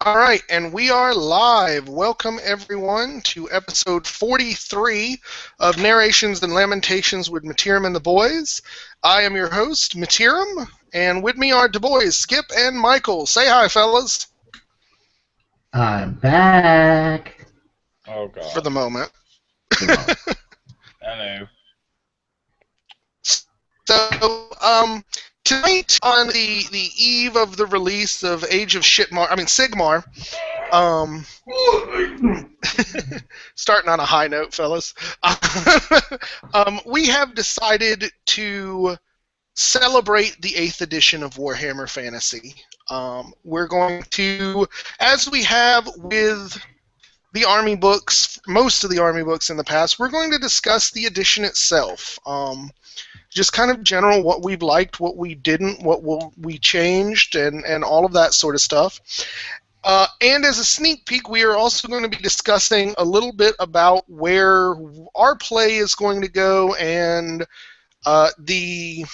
All right, and we are live. Welcome, everyone, to episode 43 of Narrations and Lamentations with Matiram and the Boys. I am your host, Matiram, and with me are the boys, Skip and Michael. Say hi, fellas, I'm back. Oh for the God. moment. Hello. So, tonight, on the eve of the release of Age of Sigmar, um, starting on a high note, fellas. We have decided to celebrate the 8th edition of Warhammer Fantasy. We're going to, as we have with the Army books, most of the Army books in the past, we're going to discuss the edition itself. Just kind of general what we've liked, what we didn't, we changed, and all of that sort of stuff. And as a sneak peek, we are also going to be discussing a little bit about where our play is going to go and the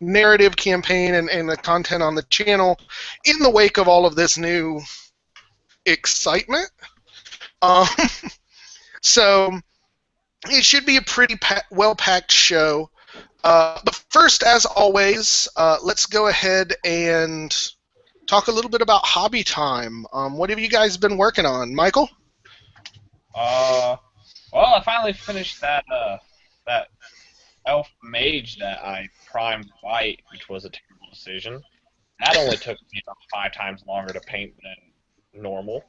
narrative campaign and the content on the channel in the wake of all of this new excitement. Um, so it should be a pretty well-packed show. But first, as always, let's go ahead and talk a little bit about hobby time. What have you guys been working on? Michael? Well, I finally finished that elf mage that I primed white, which was a terrible decision. That only took me about 5 times longer to paint than normal.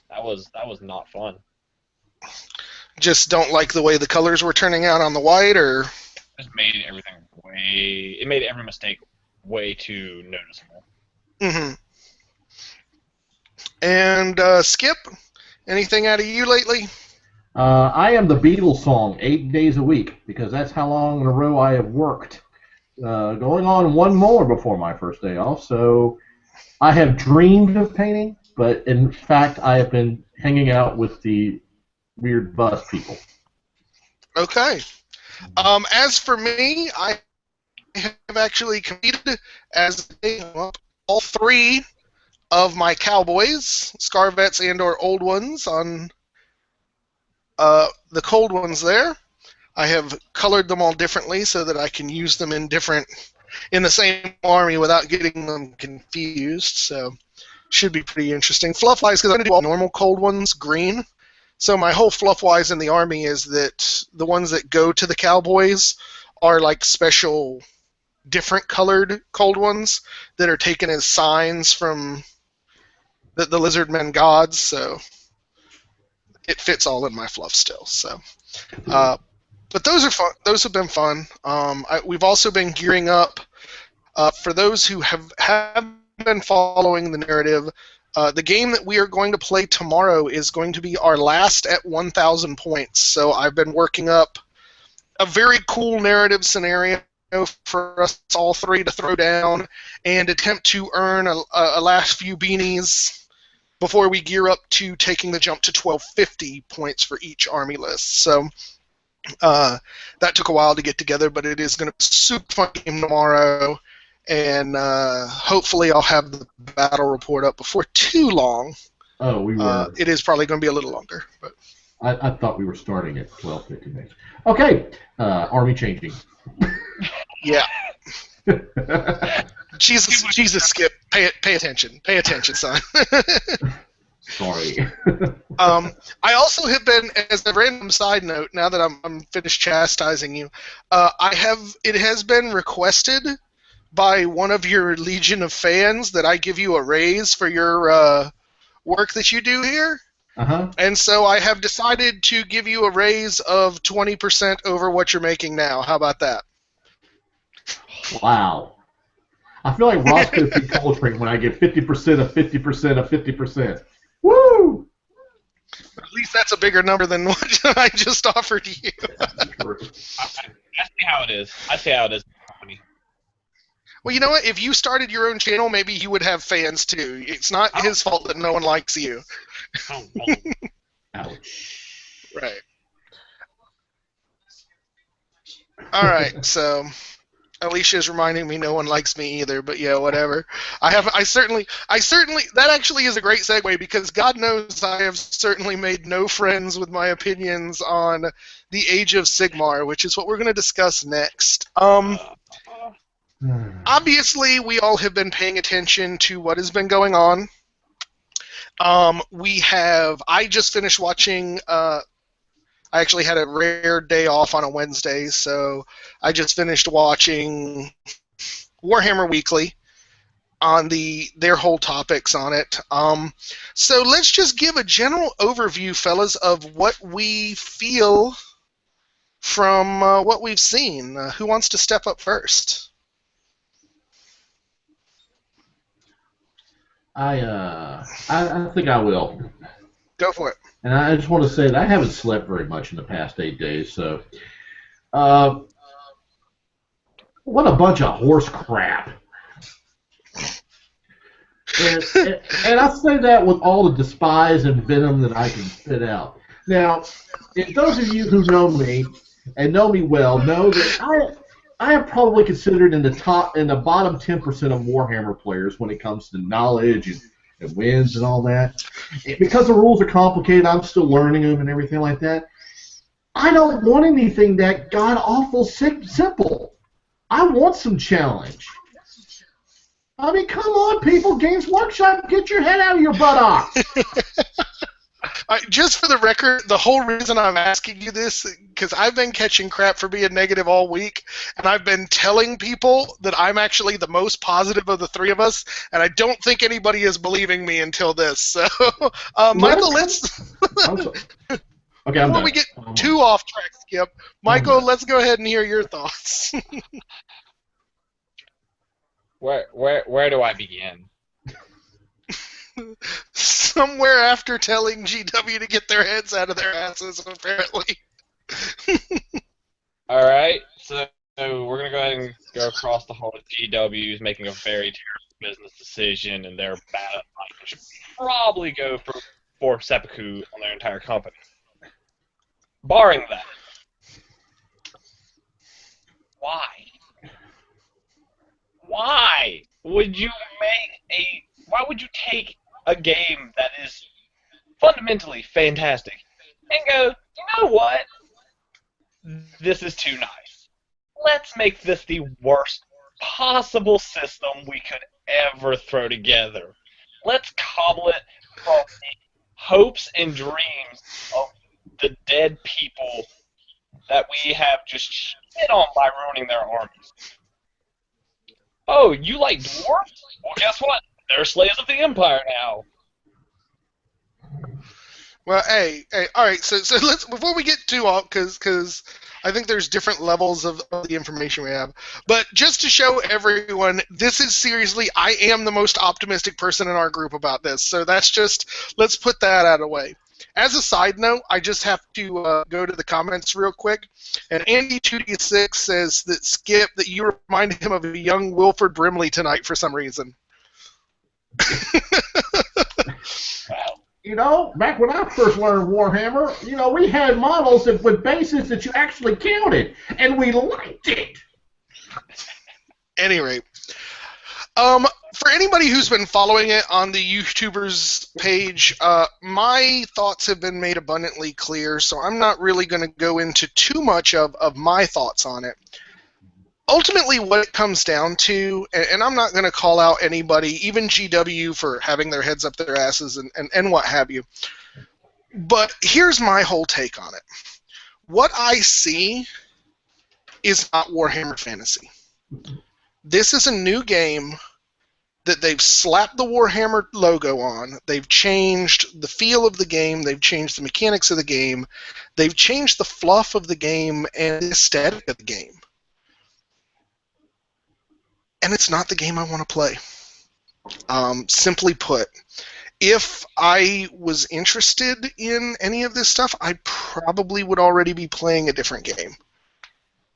That was not fun. Just don't like the way the colors were turning out on the white, or? It made everything It made every mistake way too noticeable. Mm-hmm. And Skip, anything out of you lately? I am the Beatles song 8 days a week because that's how long in a row I have worked. Going on one more before my first day off, so I have dreamed of painting, but in fact I have been hanging out with the weird bus people. Okay. As for me, I have actually completed all three of my cowboys, Scarvets and/or old ones on the cold ones there. I have colored them all differently so that I can use them in the same army without getting them confused. So should be pretty interesting. Fluff-wise, because I'm going to do all normal cold ones green. So my whole fluff-wise in the army is that the ones that go to the cowboys are like special, different colored cold ones that are taken as signs from the lizardmen gods. So it fits all in my fluff still. So, but those are fun. Those have been fun. We've also been gearing up for those who have been following the narrative. The game that we are going to play tomorrow is going to be our last at 1,000 points. So I've been working up a very cool narrative scenario for us all three to throw down and attempt to earn a last few beanies before we gear up to taking the jump to 1,250 points for each army list. So that took a while to get together, but it is going to be a super fun game tomorrow. And hopefully I'll have the battle report up before too long. Oh, we were. It is probably going to be a little longer. But I thought we were starting at 12:50 next. Okay, army changing. yeah. Jesus, Skip. Pay attention. Pay attention, son. Sorry. I also have been, as a random side note, now that I'm finished chastising you, it has been requested by one of your legion of fans that I give you a raise for your work that you do here. Uh-huh. And so I have decided to give you a raise of 20% over what you're making now. How about that? Wow. I feel like Roscoe P. Coltrane when I get 50% of 50% of 50%. Woo! At least that's a bigger number than what I just offered you. I see how it is. I see how it is. Well, you know what? If you started your own channel, maybe you would have fans too. It's not his fault that no one likes you. Ouch. Right. All right. So Alicia is reminding me no one likes me either, but yeah, whatever. I certainly, that actually is a great segue because God knows I have certainly made no friends with my opinions on the Age of Sigmar, which is what we're going to discuss next. Obviously, we all have been paying attention to what has been going on. I just finished watching. I actually had a rare day off on a Wednesday, so I just finished watching Warhammer Weekly on their whole topics on it. So let's just give a general overview, fellas, of what we feel from what we've seen. Who wants to step up first? I think I will. Go for it. And I just want to say that I haven't slept very much in the past 8 days, so what a bunch of horse crap. And I say that with all the despise and venom that I can spit out. Now, if those of you who know me and know me well know that I am probably considered in the bottom 10% of Warhammer players when it comes to knowledge and wins and all that. Because the rules are complicated, I'm still learning them and everything like that. I don't want anything that god-awful simple. I want some challenge. I mean, come on, people. Games Workshop, get your head out of your buttocks. Just for the record, the whole reason I'm asking you this, because I've been catching crap for being negative all week, and I've been telling people that I'm actually the most positive of the three of us, and I don't think anybody is believing me until this. So, Michael, before we get too off track, Skip, Michael, let's go ahead and hear your thoughts. Where do I begin? Somewhere after telling GW to get their heads out of their asses, apparently. Alright, so we're going to go ahead and go across the whole GW's making a very terrible business decision, and they're bad at life. Should probably go for seppuku on their entire company. Barring that, why would you take a game that is fundamentally fantastic and go, you know what? This is too nice. Let's make this the worst possible system we could ever throw together. Let's cobble it from the hopes and dreams of the dead people that we have just shit on by ruining their armies. Oh, you like dwarves? Well, guess what? They're slaves of the Empire now. Well, hey, all right. So let's, before we get too off, because I think there's different levels of the information we have. But just to show everyone, this is seriously, I am the most optimistic person in our group about this. So that's just, let's put that out of the way. As a side note, I just have to go to the comments real quick. And Andy2D6 says that Skip, that you remind him of a young Wilford Brimley tonight for some reason. You know, back when I first learned Warhammer, you know, we had models with bases that you actually counted, and we liked it. Any rate, for anybody who's been following it on the YouTubers page, my thoughts have been made abundantly clear, so I'm not really going to go into too much of my thoughts on it. Ultimately, what it comes down to, and I'm not going to call out anybody, even GW, for having their heads up their asses and what have you, but here's my whole take on it. What I see is not Warhammer Fantasy. This is a new game that they've slapped the Warhammer logo on. They've changed the feel of the game. They've changed the mechanics of the game. They've changed the fluff of the game and the aesthetic of the game. And it's not the game I want to play. Simply put, if I was interested in any of this stuff, I probably would already be playing a different game.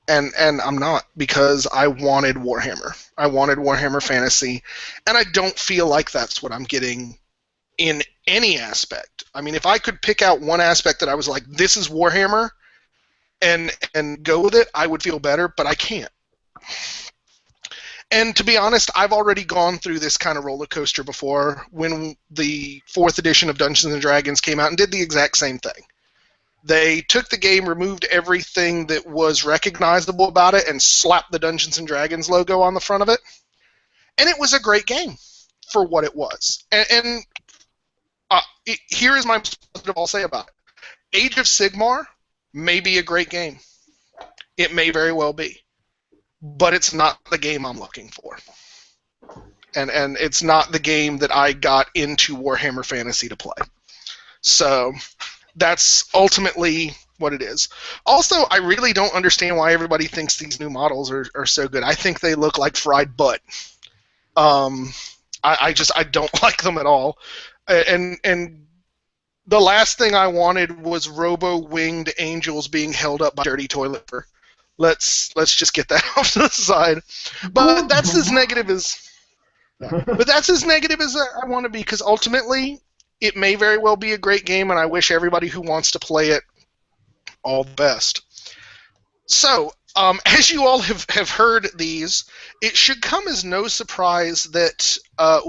And I'm not, because I wanted Warhammer. I wanted Warhammer Fantasy, and I don't feel like that's what I'm getting in any aspect. I mean, if I could pick out one aspect that I was like, this is Warhammer, and go with it, I would feel better, but I can't. And to be honest, I've already gone through this kind of roller coaster before when the 4th edition of Dungeons & Dragons came out and did the exact same thing. They took the game, removed everything that was recognizable about it, and slapped the Dungeons & Dragons logo on the front of it. And it was a great game for what it was. Here is my positive I'll say about it. Age of Sigmar may be a great game. It may very well be. But it's not the game I'm looking for. And it's not the game that I got into Warhammer Fantasy to play. So that's ultimately what it is. Also, I really don't understand why everybody thinks these new models are so good. I think they look like fried butt. I don't like them at all. And the last thing I wanted was robo-winged angels being held up by dirty toilet paper. Let's just get that off to the side. But that's as negative as I want to be, because ultimately it may very well be a great game, and I wish everybody who wants to play it all the best. So, as you all have heard these, it should come as no surprise that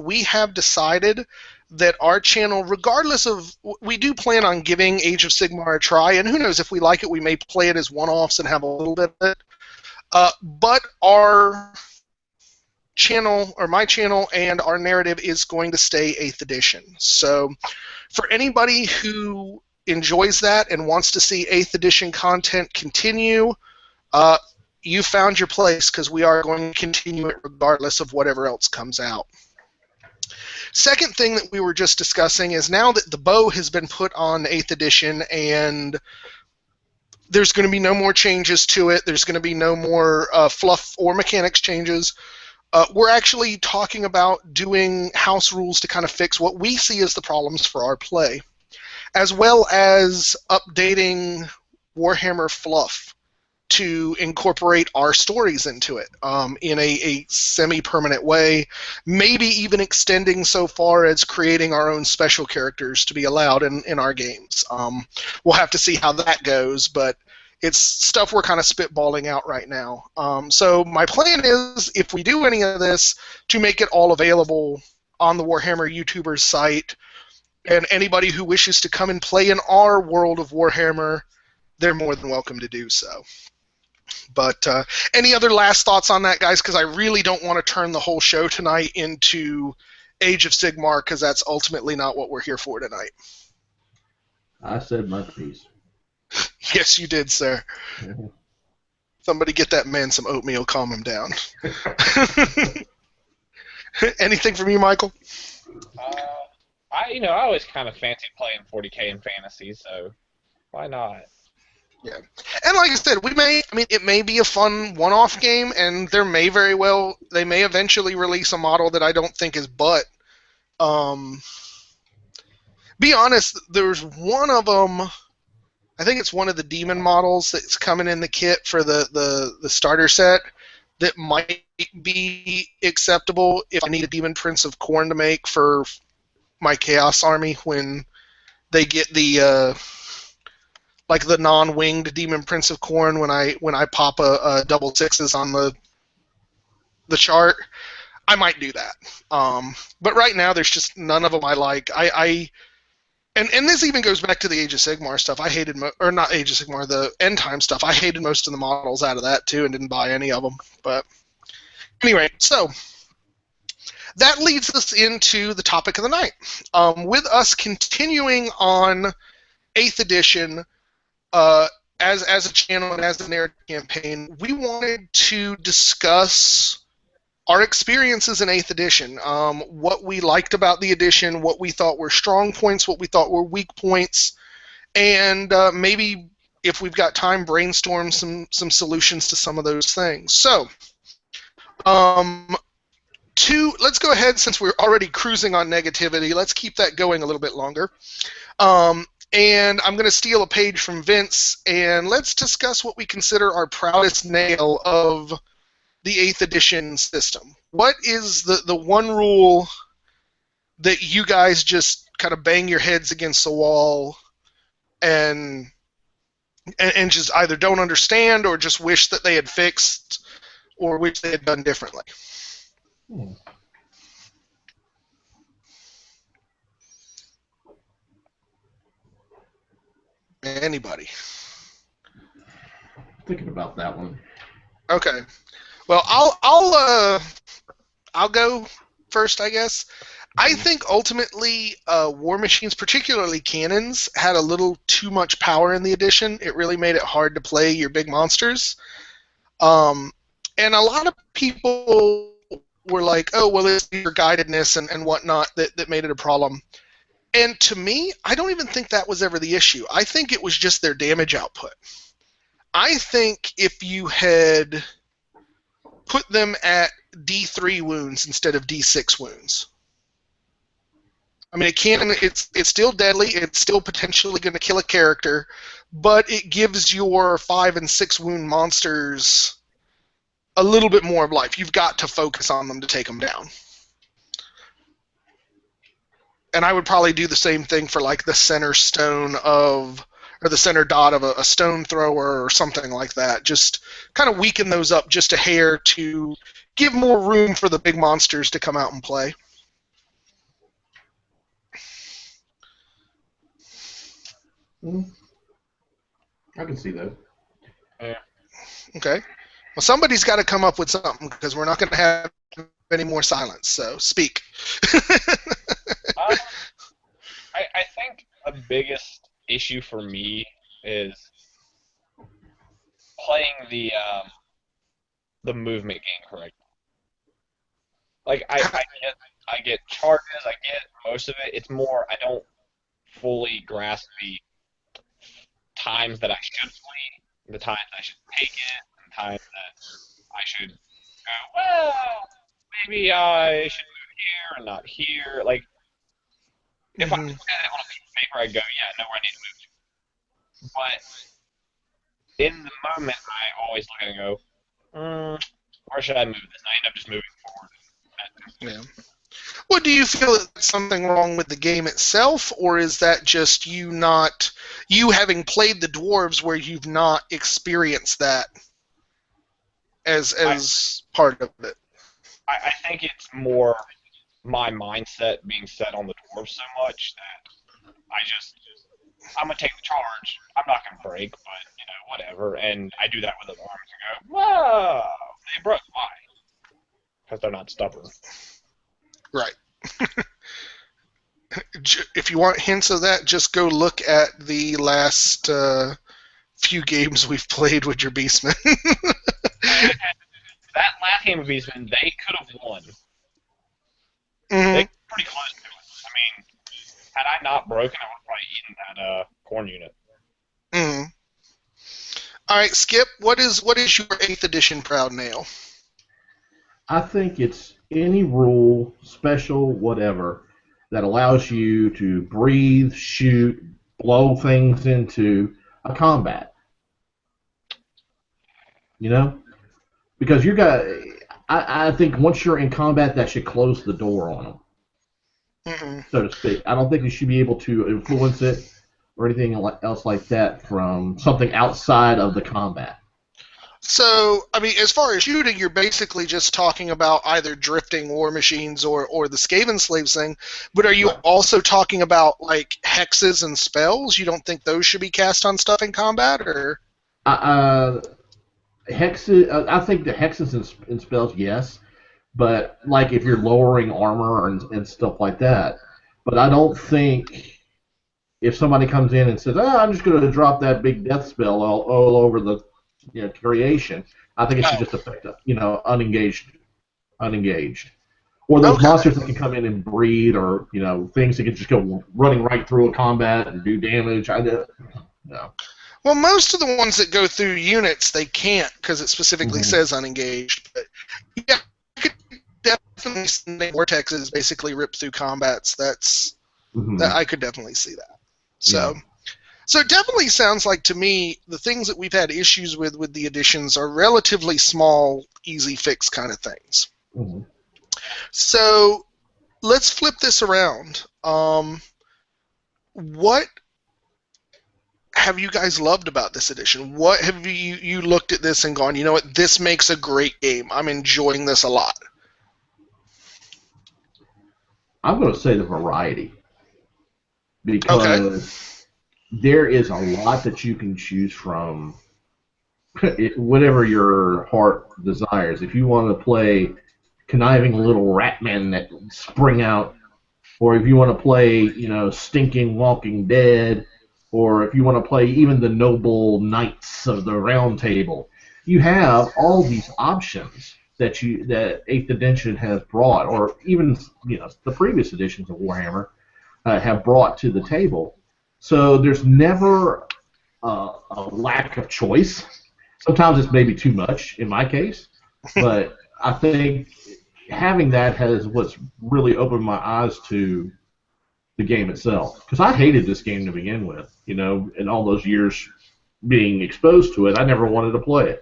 we have decided that our channel, regardless of, we do plan on giving Age of Sigmar a try, and who knows, if we like it, we may play it as one-offs and have a little bit of it. But our channel, or my channel, and our narrative is going to stay 8th edition. So for anybody who enjoys that and wants to see 8th edition content continue, you found your place, because we are going to continue it regardless of whatever else comes out. Second thing that we were just discussing is, now that the bow has been put on 8th edition and there's going to be no more changes to it, there's going to be no more fluff or mechanics changes, we're actually talking about doing house rules to kind of fix what we see as the problems for our play, as well as updating Warhammer fluff to incorporate our stories into it in a semi-permanent way, maybe even extending so far as creating our own special characters to be allowed in our games. We'll have to see how that goes, but it's stuff we're kind of spitballing out right now. So my plan is, if we do any of this, to make it all available on the Warhammer YouTubers site, and anybody who wishes to come and play in our world of Warhammer, they're more than welcome to do so. But any other last thoughts on that, guys? Because I really don't want to turn the whole show tonight into Age of Sigmar, because that's ultimately not what we're here for tonight. I said my piece. Yes, you did, sir. Somebody get that man some oatmeal, calm him down. Anything from you, Michael? I always kind of fancied playing 40K in fantasy, so why not? Yeah, and like I said, it may be a fun one-off game, and they may eventually release a model that I don't think is butt. Be honest, there's one of them, I think it's one of the demon models that's coming in the kit for the starter set, that might be acceptable if I need a Demon Prince of Khorne to make for my Chaos Army when they get the the non-winged Demon Prince of Khorne when I pop a double sixes on the chart. I might do that. But right now there's just none of them I like. And this even goes back to the Age of Sigmar stuff. I hated, or not Age of Sigmar, the End Time stuff. I hated most of the models out of that too, and didn't buy any of them. But anyway, so that leads us into the topic of the night. With us continuing on 8th edition, as a channel and as a narrative campaign, we wanted to discuss our experiences in 8th edition, what we liked about the edition, what we thought were strong points, what we thought were weak points, and maybe, if we've got time, brainstorm some solutions to some of those things. So, let's go ahead, since we're already cruising on negativity, let's keep that going a little bit longer. And I'm going to steal a page from Vince, and let's discuss what we consider our proudest nail of the 8th edition system. What is the one rule that you guys just kind of bang your heads against the wall and just either don't understand or just wish that they had fixed or wish they had done differently? Hmm. Anybody? Thinking about that one. Okay. Well, I'll go first, I guess. I think ultimately, war machines, particularly cannons, had a little too much power in the edition. It really made it hard to play your big monsters. Um, and a lot of people were like, "Oh, well, it's your guidedness and whatnot that made it a problem." And to me, I don't even think that was ever the issue. I think it was just their damage output. I think if you had put them at D3 wounds instead of D6 wounds. I mean, it's still deadly. It's still potentially going to kill a character, but it gives your 5 and 6 wound monsters a little bit more of life. You've got to focus on them to take them down. And I would probably do the same thing for like the center stone of, or the center dot of a stone thrower or something like that. Just kind of weaken those up just a hair to give more room for the big monsters to come out and play. Hmm. I can see that. Yeah. Okay. Well, somebody's got to come up with something because we're not going to have any more silence. So speak. I think the biggest issue for me is playing the movement game correctly. Like I get charges, I get most of it. It's more I don't fully grasp the times that I should flee, the times I should take it, and the times that I should go, well, maybe I should move here and not here. Like, if I Mhm. look at it on a piece of paper, I go, yeah, no, I need to move to. But in the moment, I always look at it and go, where should I move this? And I end up just moving forward. Yeah. Well, do you feel that there's something wrong with the game itself, or is that just you having played the dwarves where you've not experienced that I, as part of it? I think it's more my mindset being set on the dwarves so much that I'm gonna take the charge. I'm not gonna break, but whatever. And I do that with the arms and go, whoa, they broke. Why? Because they're not stubborn. Right. If you want hints of that, just go look at the last few games we've played with your Beastmen. That last game of Beastmen, they could have won. They Mm-hmm. were pretty close to it. I mean, had I not broken, I would have probably eaten that corn unit. Mm-hmm. All right, Skip. What is your 8th edition proud nail? I think it's any rule, special, whatever, that allows you to breathe, shoot, blow things into a combat. You know, because you got. I think once you're in combat, that should close the door on them, Mm-hmm. so to speak. I don't think you should be able to influence it or anything else like that from something outside of the combat. So, I mean, as far as shooting, you're basically just talking about either drifting war machines or the Skaven slaves thing. But are you Right. also talking about like hexes and spells? You don't think those should be cast on stuff in combat, or? Uh, hexes. I think the hexes and spells, yes, but like if you're lowering armor and stuff like that. But I don't think if somebody comes in and says, I'm just going to drop that big death spell all over the creation, I think it should Oh, just affect unengaged. Or those okay. monsters that can come in and breed, or things that can just go running right through a combat and do damage. No. Well, most of the ones that go through units, they can't because it specifically Mm-hmm. says unengaged. But yeah, I could definitely see vortexes basically rip through combats. That Mm-hmm. I could definitely see that. Yeah. So. So it definitely sounds like to me the things that we've had issues with the additions are relatively small, easy fix kind of things. Mm-hmm. So let's flip this around. What have you guys loved about this edition? What have you looked at this and gone, you know what, this makes a great game. I'm enjoying this a lot. I'm going to say the variety, Okay. because there is a lot that you can choose from, whatever your heart desires. If you want to play conniving little rat men that spring out, or if you want to play, stinking Walking Dead, or if you want to play even the noble knights of the Round Table, you have all these options that Eighth Edition has brought, or even the previous editions of Warhammer have brought to the table. So there's never a lack of choice. Sometimes it's maybe too much in my case, but I think having that has what's really opened my eyes to the game itself. Because I hated this game to begin with, in all those years being exposed to it, I never wanted to play it.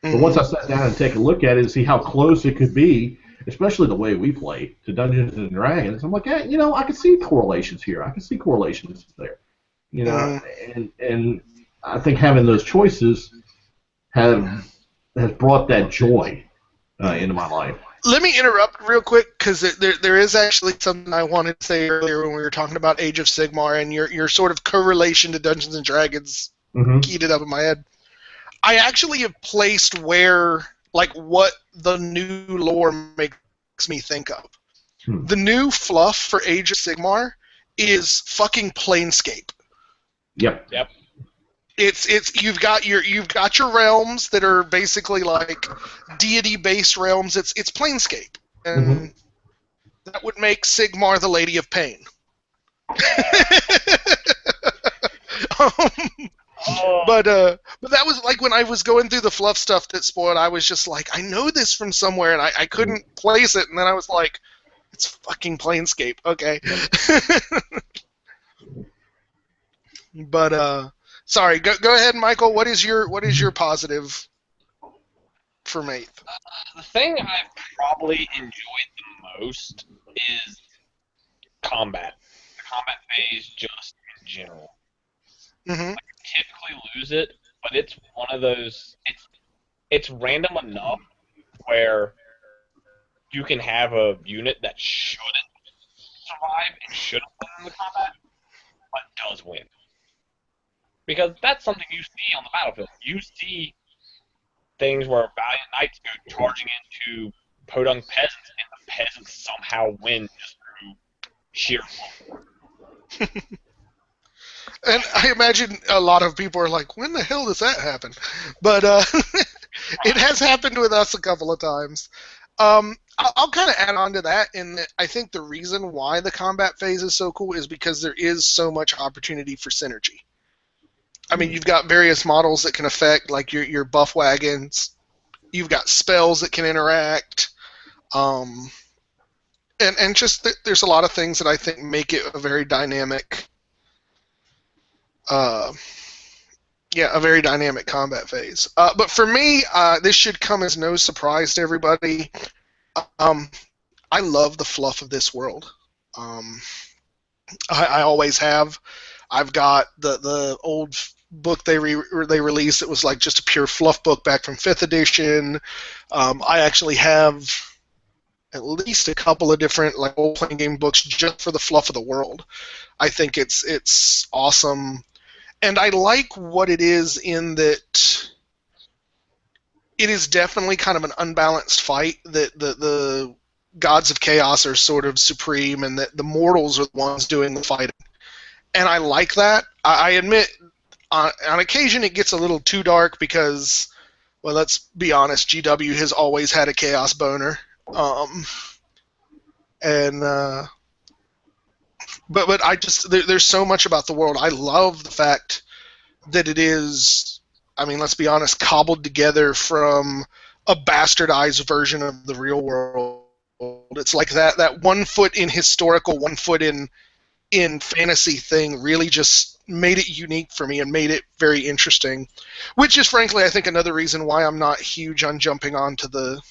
But once I sat down and take a look at it and see how close it could be, especially the way we play to Dungeons and Dragons, I'm like, I can see correlations here. I can see correlations there. And I think having those choices has brought that joy into my life. Let me interrupt real quick, because there is actually something I wanted to say earlier when we were talking about Age of Sigmar and your sort of correlation to Dungeons and Dragons. Keyed it up in my head. I actually have placed what the new lore makes me think of. The new fluff for Age of Sigmar is fucking Planescape. Yep. It's you've got your realms that are basically like deity-based realms. It's Planescape, and that would make Sigmar the Lady of Pain. But that was like when I was going through the fluff stuff that spoiled. I was just like, I know this from somewhere, and I couldn't place it. And then I was like, it's fucking Planescape. Okay. But sorry. Go ahead, Michael. What is your positive for Maith? The thing I've probably enjoyed the most is combat. The combat phase, just in general. Like, I typically lose it, but it's one of those. It's random enough where you can have a unit that shouldn't survive and shouldn't win in the combat, but does win. Because that's something you see on the battlefield. You see things where valiant knights go charging into podunk peasants, and the peasants somehow win just through sheer luck. And I imagine a lot of people are like, when the hell does that happen? But it has happened with us a couple of times. I'll kind of add on to that, in that I think the reason why the combat phase is so cool is because there is so much opportunity for synergy. I mean, you've got various models that can affect, like your buff wagons. You've got spells that can interact. And just there's a lot of things that I think make it a very dynamic a very dynamic combat phase. But for me, this should come as no surprise to everybody. I love the fluff of this world. I always have. I've got the old book they released. It was like just a pure fluff book back from 5th edition. I actually have at least a couple of different like old playing game books just for the fluff of the world. I think it's awesome. And I like what it is in that it is definitely kind of an unbalanced fight, that the gods of chaos are sort of supreme and that the mortals are the ones doing the fighting. And I like that. I admit, on occasion it gets a little too dark because, well, let's be honest, GW has always had a chaos boner. But I just there's so much about the world. I love the fact that it is, I mean, let's be honest, cobbled together from a bastardized version of the real world. It's like that 1 foot in historical, 1 foot in fantasy thing really just made it unique for me and made it very interesting. Which is frankly, I think, another reason why I'm not huge on jumping onto the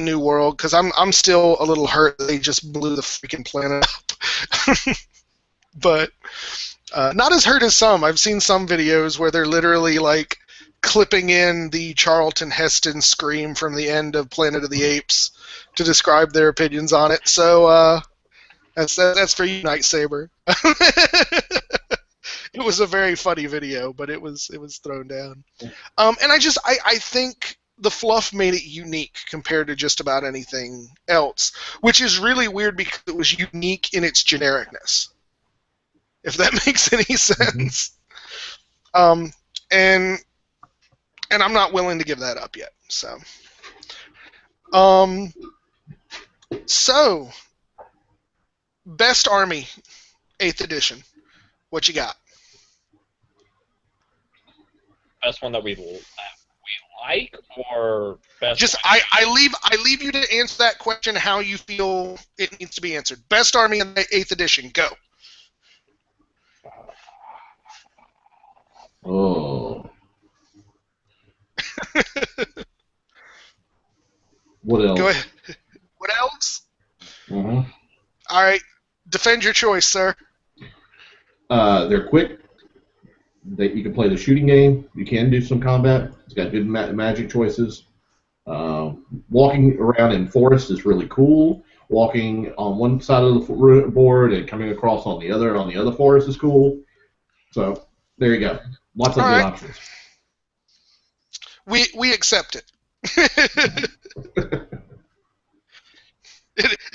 new world, because I'm still a little hurt that they just blew the freaking planet up. But not as hurt as some. I've seen some videos where they're literally like clipping in the Charlton Heston scream from the end of Planet of the Apes to describe their opinions on it. So that's for you, Night Saber. It was a very funny video, but it was thrown down. And I think the fluff made it unique compared to just about anything else, which is really weird because it was unique in its genericness, if that makes any sense. And I'm not willing to give that up yet. So best army, 8th edition. What you got? Best one that we like, or best? Just I leave you to answer that question how you feel it needs to be answered. Best army in the 8th edition. Go. Oh. What else? Go ahead. What else? Mm-hmm. All right. Defend your choice, sir. They're quick. You can play the shooting game. You can do some combat. It's got good magic choices. Walking around in forest is really cool. Walking on one side of the board and coming across on the other forest is cool. So there you go. Lots of good options. We accept it.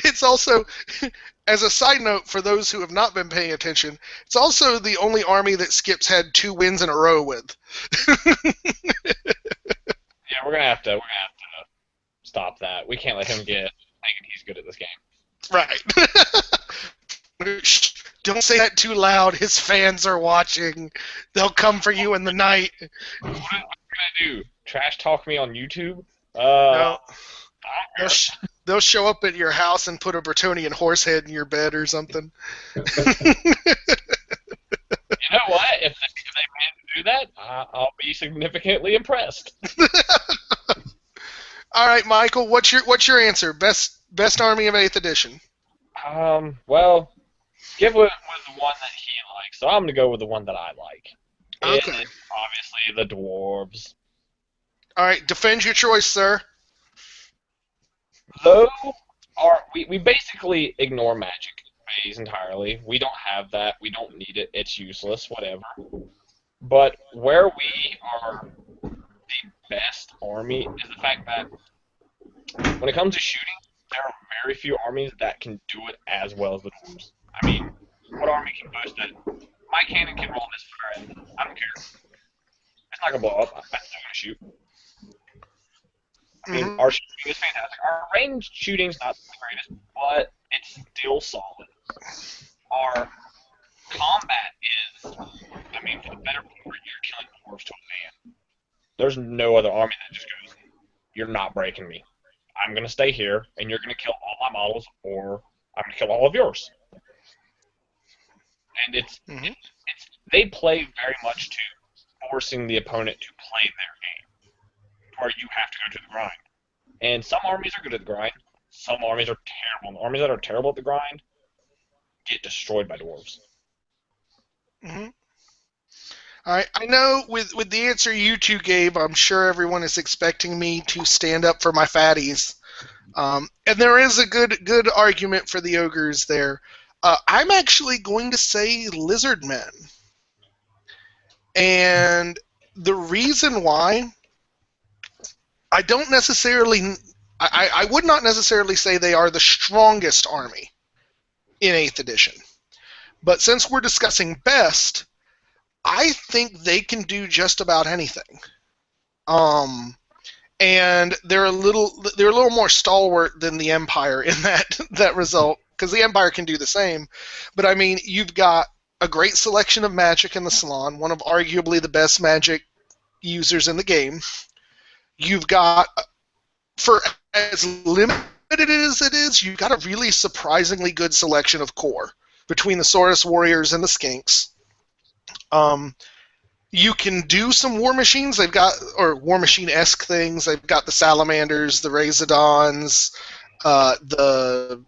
It's also, as a side note for those who have not been paying attention, it's also the only army that Skip's had 2 wins in a row with. Yeah, we're gonna have to stop that. We can't let him get thinking he's good at this game. Right. Shh, don't say that too loud. His fans are watching. They'll come for you in the night. What are we gonna do? Trash talk me on YouTube? No. They'll show up at your house and put a Bretonian horse head in your bed or something. You know what? If they manage to do that, I'll be significantly impressed. All right, Michael, what's your answer? Best army of 8th edition. Well, Give was the one that he likes, so I'm gonna go with the one that I like. Okay. It's obviously the dwarves. All right, defend your choice, sir. Though we basically ignore magic phase entirely. We don't have that. We don't need it. It's useless. Whatever. But where we are the best army is the fact that when it comes to shooting, there are very few armies that can do it as well as the dwarves. I mean, what army can boast that my cannon can roll this far and I don't care. It's not gonna blow up. I'm still gonna shoot. I mean, our shooting is fantastic. Our ranged shooting's not the greatest, but it's still solid. Our combat is, I mean, for the better part, you're killing dwarves to a man. There's no other army that just goes, you're not breaking me. I'm going to stay here, and you're going to kill all my models, or I'm going to kill all of yours. And it's they play very much to forcing the opponent to play their game, where you have to go to the grind. And some armies are good at the grind. Some armies are terrible. And the armies that are terrible at the grind get destroyed by dwarves. Mm-hmm. All right. I know with the answer you two gave, I'm sure everyone is expecting me to stand up for my fatties. And there is a good argument for the ogres there. I'm actually going to say lizard men. And the reason why, I would not necessarily say they are the strongest army in 8th edition. But since we're discussing best, I think they can do just about anything. And they're a little more stalwart than the Empire in that result, because the Empire can do the same. But I mean, you've got a great selection of magic in the Salon, one of arguably the best magic users in the game. You've got, for as limited as it is, you've got a really surprisingly good selection of core between the Saurus Warriors and the Skinks. You can do some War Machines. They've got, or War Machine-esque things. They've got the Salamanders, the Razodons, the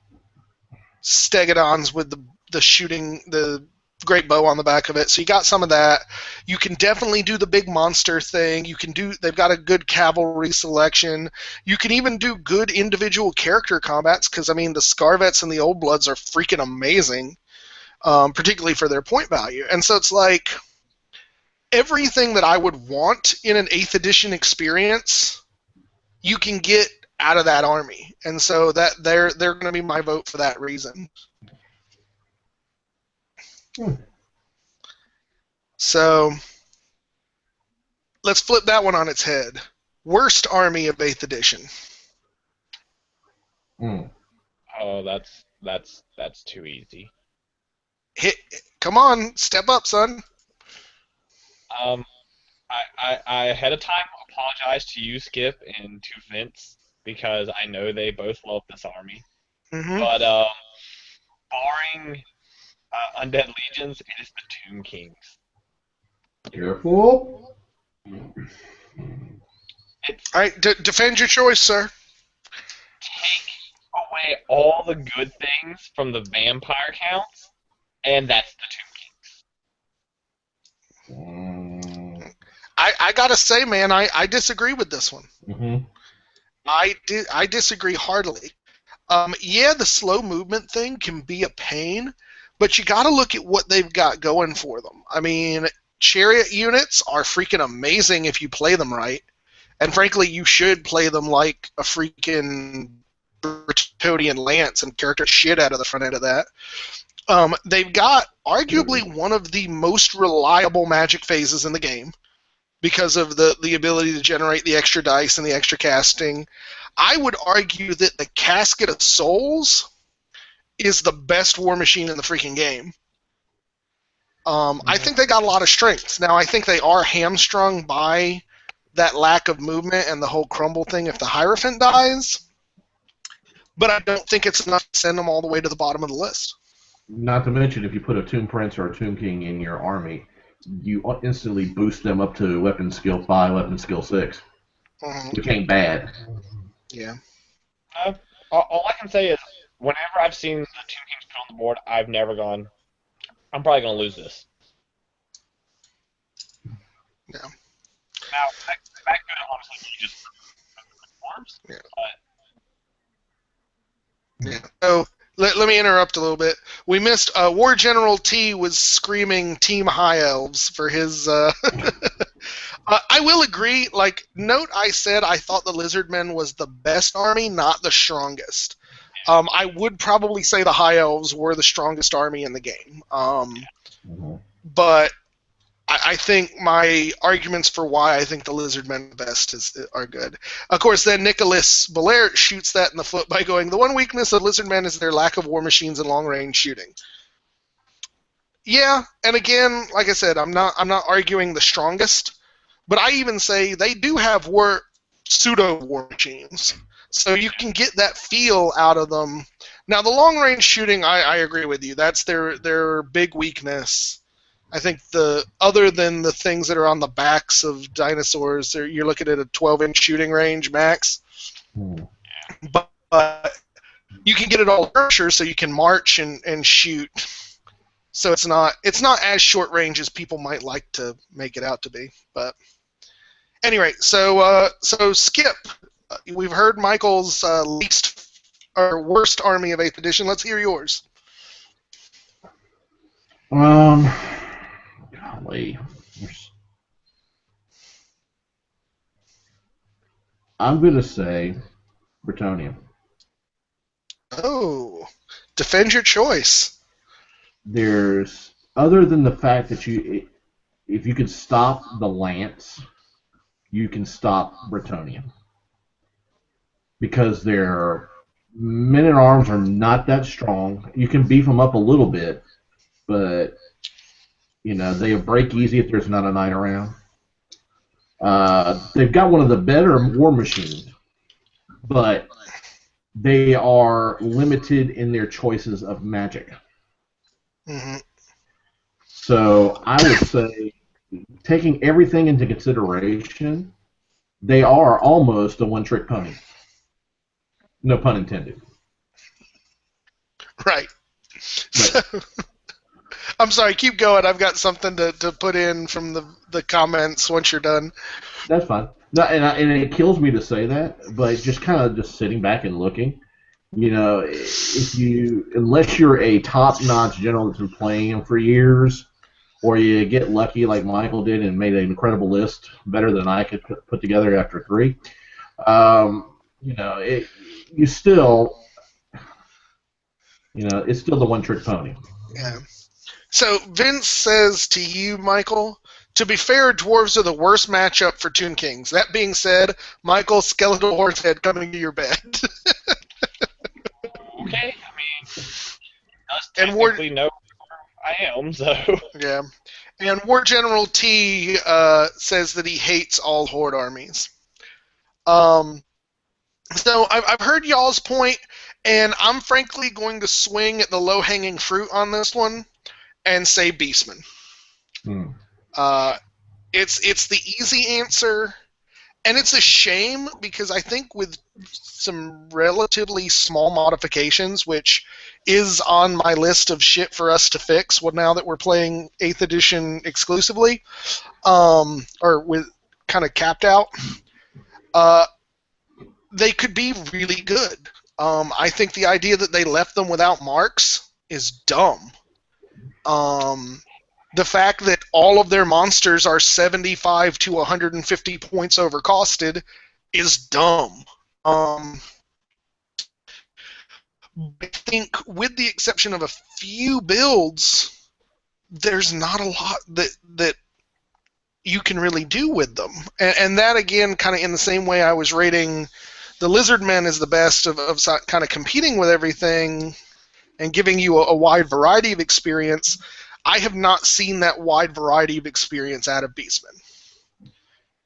Stegodons with the shooting, the great bow on the back of it. So you got some of that. You can definitely do the big monster thing. They've got a good cavalry selection. You can even do good individual character combats because, I mean, the Scarvets and the Old Bloods are freaking amazing, particularly for their point value. And so it's like everything that I would want in an 8th edition experience, you can get out of that army. And so that they're going to be my vote for that reason. So let's flip that one on its head. Worst army of 8th edition. Oh, that's too easy. Come on, step up, son. I ahead of time apologize to you, Skip, and to Vince because I know they both love this army. Mm-hmm. But barring Undead Legions, it is the Tomb Kings. Careful. All right, defend your choice, sir. Take away all the good things from the vampire counts, and that's the Tomb Kings. I gotta say, man, I disagree with this one. Mm-hmm. I disagree heartily. Yeah, the slow movement thing can be a pain, but you got to look at what they've got going for them. I mean, chariot units are freaking amazing if you play them right, and frankly, you should play them like a freaking Bretonian lance and character shit out of the front end of that. They've got arguably one of the most reliable magic phases in the game because of the ability to generate the extra dice and the extra casting. I would argue that the Casket of Souls is the best war machine in the freaking game. I think they got a lot of strengths. Now, I think they are hamstrung by that lack of movement and the whole crumble thing if the Hierophant dies, but I don't think it's enough to send them all the way to the bottom of the list. Not to mention, if you put a Tomb Prince or a Tomb King in your army, you instantly boost them up to weapon skill 5, weapon skill 6, which ain't bad. Yeah. All I can say is, whenever I've seen the Tomb Kings put on the board, I've never gone, I'm probably going to lose this. Yeah. Now, that could honestly be just forms. Yeah. So let me interrupt a little bit. We missed War General T was screaming Team High Elves for his. I will agree. Like, note I said I thought the Lizardmen was the best army, not the strongest. I would probably say the High Elves were the strongest army in the game. But I think my arguments for why I think the Lizardmen are the best are good. Of course, then Nicholas Belair shoots that in the foot by going, the one weakness of Lizardmen is their lack of war machines and long-range shooting. Yeah, and again, like I said, I'm not arguing the strongest, but I even say they do have pseudo-war machines. So you can get that feel out of them. Now, the long-range shooting, I agree with you. That's their big weakness. I think other than the things that are on the backs of dinosaurs, you're looking at a 12-inch shooting range max. But you can get it all pressure, so you can march and shoot. So it's not as short range as people might like to make it out to be. But anyway, so Skip, we've heard Michael's least or worst army of 8th edition. Let's hear yours. Golly. I'm going to say Bretonian. Oh, defend your choice. There's, other than the fact that if you can stop the Lance, you can stop Bretonian. Because their men-at-arms are not that strong. You can beef them up a little bit, but they break easy if there's not a knight around. They've got one of the better war machines, but they are limited in their choices of magic. Mm-hmm. So I would say, taking everything into consideration, they are almost a one-trick pony. No pun intended. Right. I'm sorry, keep going. I've got something to put in from the comments once you're done. That's fine. No, and it kills me to say that, but just kind of just sitting back and looking. If you unless you're a top-notch general that's been playing him for years, or you get lucky like Michael did and made an incredible list better than I could put together after 3. You still, it's still the one-trick pony. Yeah. So Vince says to you, Michael, to be fair, dwarves are the worst matchup for Toon Kings. That being said, Michael, skeletal horse head coming to your bed. Okay, I mean, does technically know who I am, so... Yeah. And War General T says that he hates all Horde armies. So I've heard y'all's point, and I'm frankly going to swing at the low-hanging fruit on this one and say Beastman. It's the easy answer, and it's a shame because I think with some relatively small modifications, which is on my list of shit for us to fix now that we're playing 8th edition exclusively, or with kind of capped out, they could be really good. I think the idea that they left them without marks is dumb. The fact that all of their monsters are 75 to 150 points overcosted is dumb. I think, with the exception of a few builds, there's not a lot that you can really do with them. And that, again, kind of in the same way I was rating the Lizardmen as the best of kind of competing with everything and giving you a wide variety of experience. I have not seen that wide variety of experience out of Beastmen.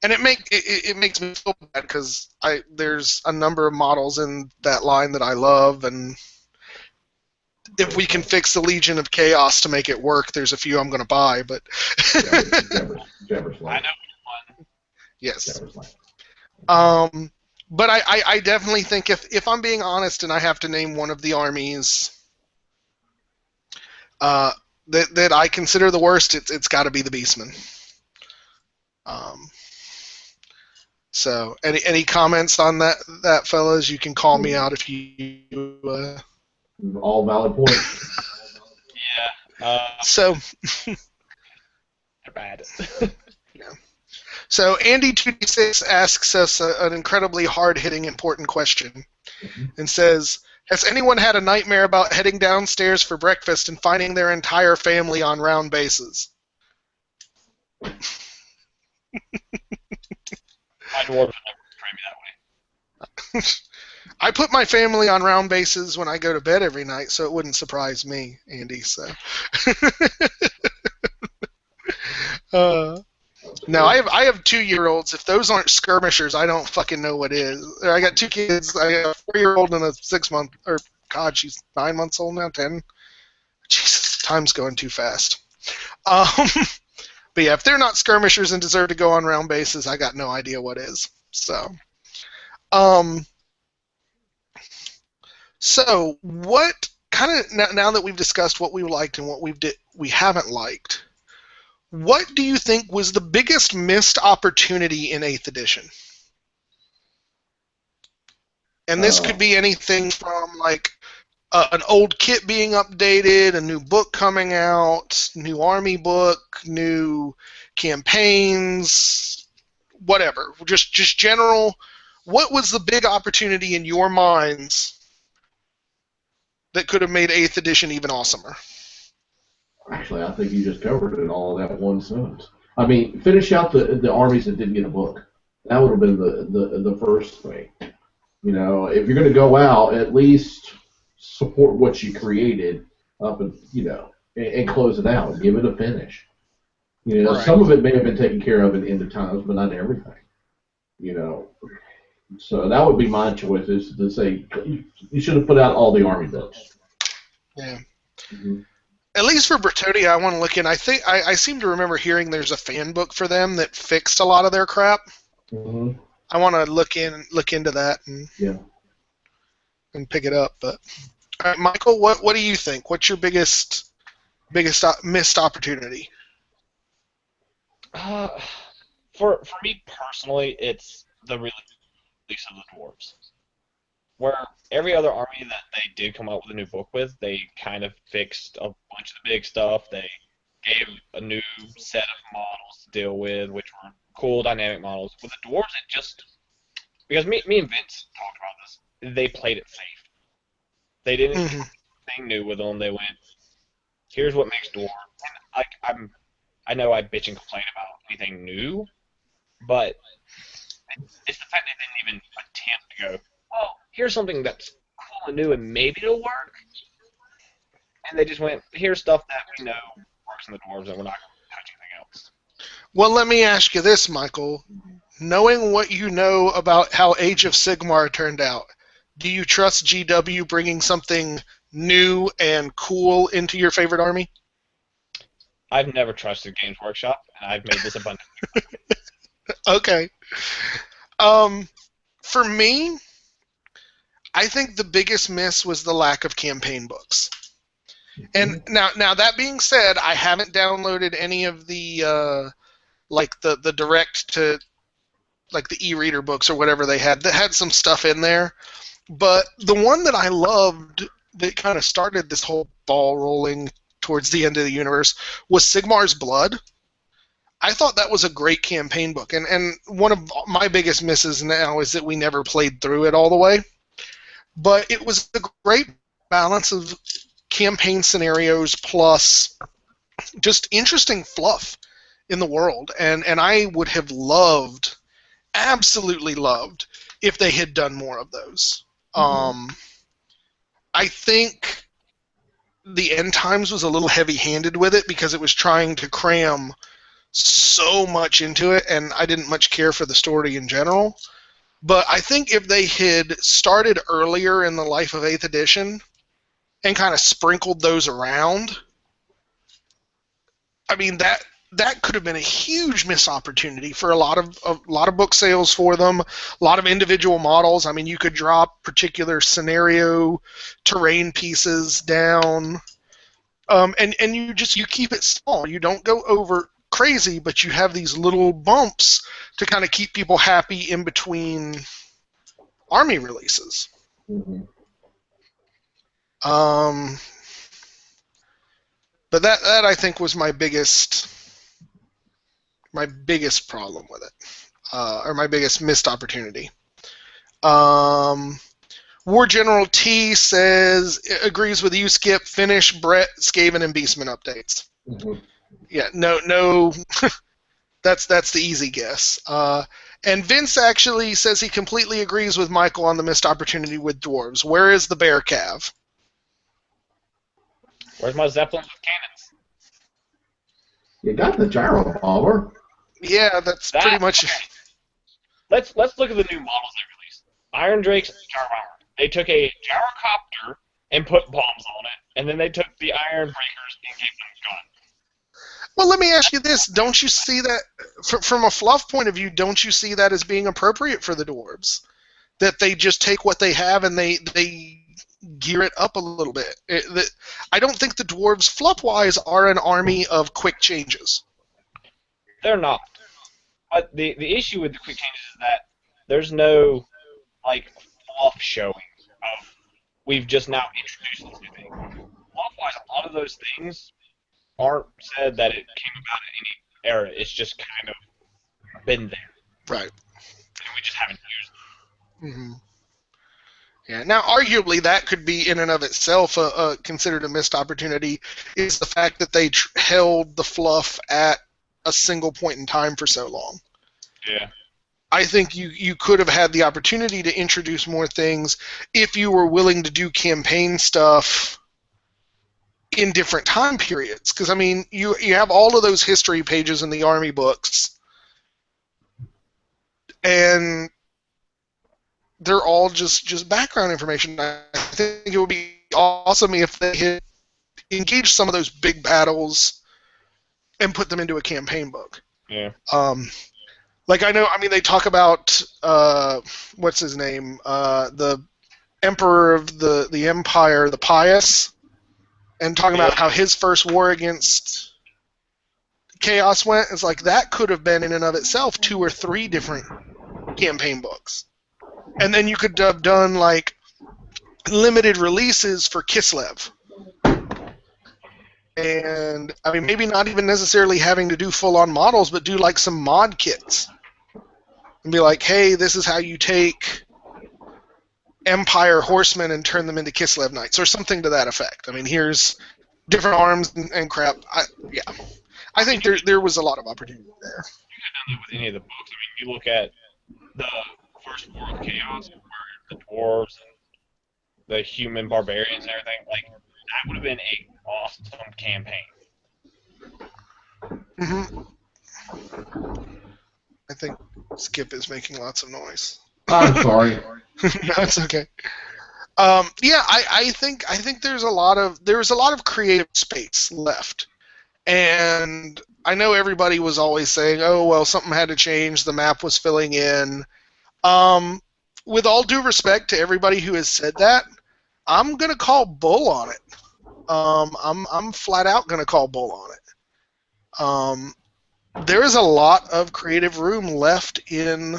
And it makes me feel bad because there's a number of models in that line that I love, and if we can fix the Legion of Chaos to make it work, there's a few I'm going to buy. But I know one. Yes. But I definitely think if I'm being honest and I have to name one of the armies that I consider the worst, it's got to be the Beastmen. So any comments on that, fellas? You can call me out if you. All valid points. Yeah. So. They're bad. Yeah. So Andy2D6 asks us an incredibly hard-hitting, important question, and says, has anyone had a nightmare about heading downstairs for breakfast and finding their entire family on round bases? My dwarves would never portray me that way. I put my family on round bases when I go to bed every night, so it wouldn't surprise me, Andy. So, no, I have 2-year-olds. If those aren't skirmishers, I don't fucking know what is. I got 2 kids. I got a 4-year-old and a 6-month. Or God, she's 9 months old now. 10. Jesus, time's going too fast. But yeah, if they're not skirmishers and deserve to go on round bases, I got no idea what is. So, so what kind of now that we've discussed what we liked and what we haven't liked, what do you think was the biggest missed opportunity in 8th edition? And this could be anything from like an old kit being updated, a new book coming out, new army book, new campaigns, whatever. Just general. What was the big opportunity in your minds that could have made 8th edition even awesomer? Actually, I think you just covered it all in that one sentence. I mean, finish out the armies that didn't get a book. That would have been the first thing. If you're going to go out, at least support what you created up and and close it out. Give it a finish. Right. Some of it may have been taken care of in End of Times, but not everything. So that would be my choice, is to say you should have put out all the army books. Yeah. Mm-hmm. At least for Bretonia, I want to look in. I think I seem to remember hearing there's a fan book for them that fixed a lot of their crap. Mm-hmm. I want to look into that and pick it up. But all right, Michael, what do you think? What's your biggest biggest missed opportunity? Uh, for me personally, it's the release of the dwarves. Where every other army that they did come out with a new book with, they kind of fixed a bunch of the big stuff. They gave a new set of models to deal with, which were cool, dynamic models. With the dwarves, it just because me and Vince talked about this, they played it safe. They didn't do Hmm. anything new with them. They went, here's what makes dwarves. And I know I bitch and complain about anything new, but it's the fact that they didn't even attempt to go, oh, here's something that's cool and new and maybe it'll work. And they just went, here's stuff that we know works in the dwarves and we're not going to touch anything else. Well, let me ask you this, Michael. Knowing what you know about how Age of Sigmar turned out, do you trust GW bringing something new and cool into your favorite army? I've never trusted Games Workshop, and I've made this abundant. Okay. Um, for me, I think the biggest miss was the lack of campaign books. And now that being said, I haven't downloaded any of the like the direct to like the e-reader books or whatever they had that had some stuff in there. But the one that I loved that kind of started this whole ball rolling towards the end of the universe was Sigmar's Blood. I thought that was a great campaign book, and one of my biggest misses now is that we never played through it all the way. But it was a great balance of campaign scenarios plus just interesting fluff in the world, and I would have loved, absolutely loved, if they had done more of those. I think the End Times was a little heavy-handed with it because it was trying to cram so much into it, and I didn't much care for the story in general. But I think if they had started earlier in the life of 8th edition and kind of sprinkled those around, I mean that could have been a huge missed opportunity for a lot of book sales for them, a lot of individual models. I mean, you could drop particular scenario terrain pieces down, and you keep it small. You don't go over crazy, but you have these little bumps to kind of keep people happy in between army releases. But that I think was my biggest problem with it, or my biggest missed opportunity. War General T says agrees with you, Skip. Finish Brett, Skaven, and Beastman updates. Yeah, no. That's the easy guess. And Vince actually says he completely agrees with Michael on the missed opportunity with dwarves. Where is the bear cav? Where's my Zeppelins with cannons? You got the gyro bomber. Yeah, that's pretty much. Okay. Let's look at the new models they released. Iron Drake's gyro bomber. They took a gyrocopter and put bombs on it, and then they took the Iron Breakers and gave them guns. Well, let me ask you this: don't you see that, from a fluff point of view, don't you see that as being appropriate for the dwarves? That they just take what they have and they gear it up a little bit. I don't think the dwarves, fluff-wise, are an army of quick changes. They're not. But the issue with the quick changes is that there's no like fluff showing of we've just now introduced this new thing. Fluff-wise, a lot of those things aren't said that it came about in any era. It's just kind of been there. Right. And we just haven't used it. Mm-hmm. Yeah. Now, arguably, that could be in and of itself considered a missed opportunity. Is the fact that they held the fluff at a single point in time for so long. Yeah. I think you could have had the opportunity to introduce more things if you were willing to do campaign stuff in different time periods. Because, I mean, you have all of those history pages in the Army books, and they're all just background information. I think it would be awesome if they had engaged some of those big battles and put them into a campaign book. Yeah. Like they talk about what's his name, the Emperor of the Empire, the Pious. and talking about how his first war against Chaos went. It's like that could have been in and of itself 2 or 3 different campaign books. And then you could have done like limited releases for Kislev. And I mean, maybe not even necessarily having to do full-on models, but do like some mod kits. And be like, hey, this is how you take Empire horsemen and turn them into Kislev knights, or something to that effect. I mean, here's different arms and crap. I think there was a lot of opportunity there. You could have done that with any of the books. I mean, you look at the First War of Chaos, where the dwarves and the human barbarians and everything, like, that would have been a awesome campaign. Mm-hmm. I think Skip is making lots of noise. I'm sorry. No, it's okay. I think there was a lot of creative space left, and I know everybody was always saying, "Oh well, something had to change. The map was filling in." With all due respect to everybody who has said that, I'm gonna call bull on it. I'm flat out gonna call bull on it. There is a lot of creative room left in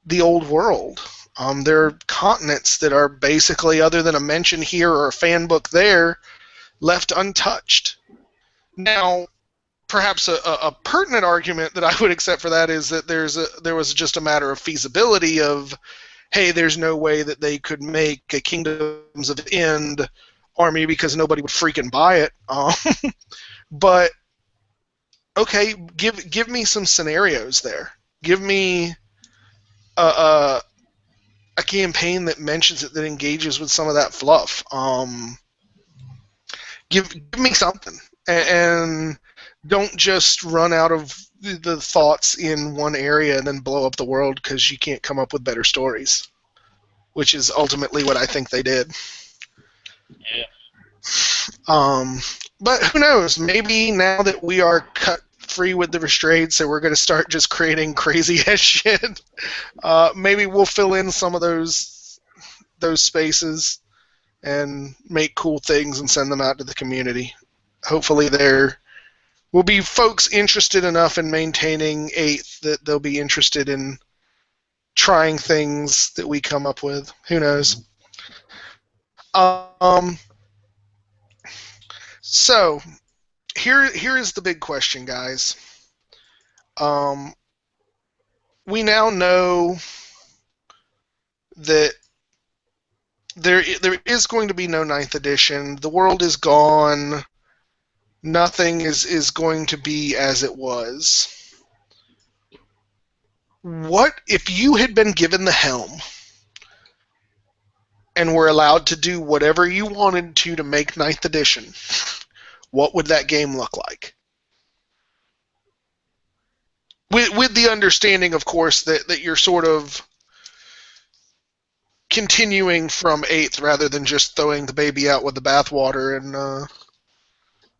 the old world. There are continents that are basically, other than a mention here or a fan book there, left untouched. Now, perhaps a pertinent argument that I would accept for that is that there was just a matter of feasibility of, hey, there's no way that they could make a Kingdoms of End army because nobody would freaking buy it. But okay, give me some scenarios there. Give me a campaign that mentions it, that engages with some of that fluff. Give me something, and don't just run out of the thoughts in one area and then blow up the world because you can't come up with better stories, which is ultimately what I think they did. Yeah. But who knows? Maybe now that we are cut free with the restraints and we're going to start just creating crazy ass shit, maybe we'll fill in some of those spaces and make cool things and send them out to the community. Hopefully there will be folks interested enough in maintaining 8th that they'll be interested in trying things that we come up with. Who knows? So, here is the big question, guys. We now know that there is going to be no 9th edition. The world is gone. Nothing is going to be as it was. What if you had been given the helm and were allowed to do whatever you wanted to make 9th edition? What would that game look like? With the understanding, of course, that you're sort of continuing from 8th rather than just throwing the baby out with the bathwater and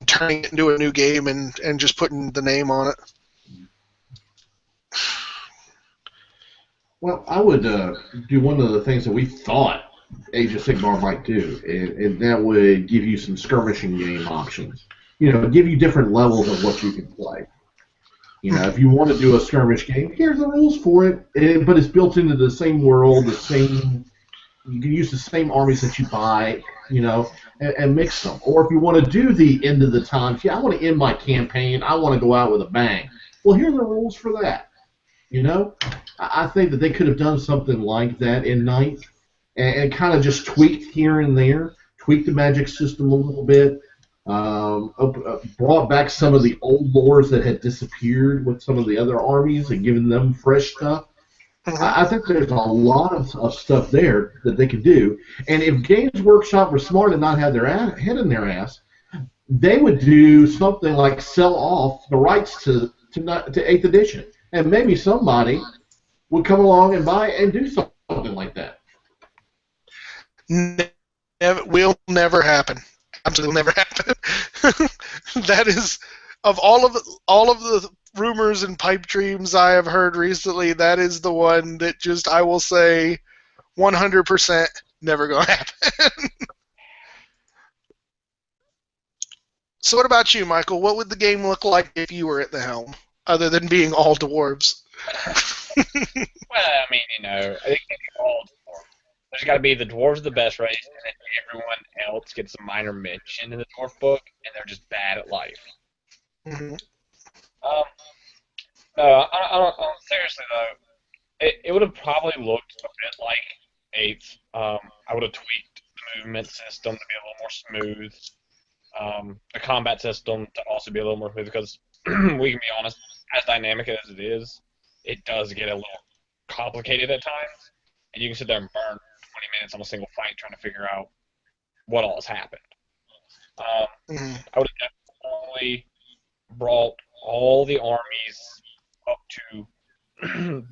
turning it into a new game and just putting the name on it. Well, I would do one of the things that we thought Age of Sigmar might do, and that would give you some skirmishing game options. You know, give you different levels of what you can play. You know, if you want to do a skirmish game, here's the rules for it, but it's built into the same world, the same. You can use the same armies that you buy, you know, and mix them. Or if you want to do the end of the times, yeah, I want to end my campaign, I want to go out with a bang. Well, here are the rules for that. You know, I think that they could have done something like that in 9th and kind of just tweaked here and there, tweaked the magic system a little bit, brought back some of the old lores that had disappeared with some of the other armies and given them fresh stuff. I think there's a lot of stuff there that they could do. And if Games Workshop were smart and not have their head in their ass, they would do something like sell off the rights to 8th edition. And maybe somebody would come along and buy and do something like that. Will never happen. Absolutely never happen. That is, of all of the rumors and pipe dreams I have heard recently, that is the one that just, I will say 100% never gonna happen. So what about you, Michael? What would the game look like if you were at the helm, other than being all dwarves? Well, I mean, it can't be all dwarves. There's got to be the dwarves are the best race, and then everyone else gets a minor mention in the dwarf book, and they're just bad at life. Mhm. Um, no, seriously though, it would have probably looked a bit like Eighth. I would have tweaked the movement system to be a little more smooth. The combat system to also be a little more smooth because we can be honest, as dynamic as it is, it does get a little complicated at times, and you can sit there and burn 20 minutes on a single fight trying to figure out what all has happened. Um, Mhm. I would have definitely brought all the armies up to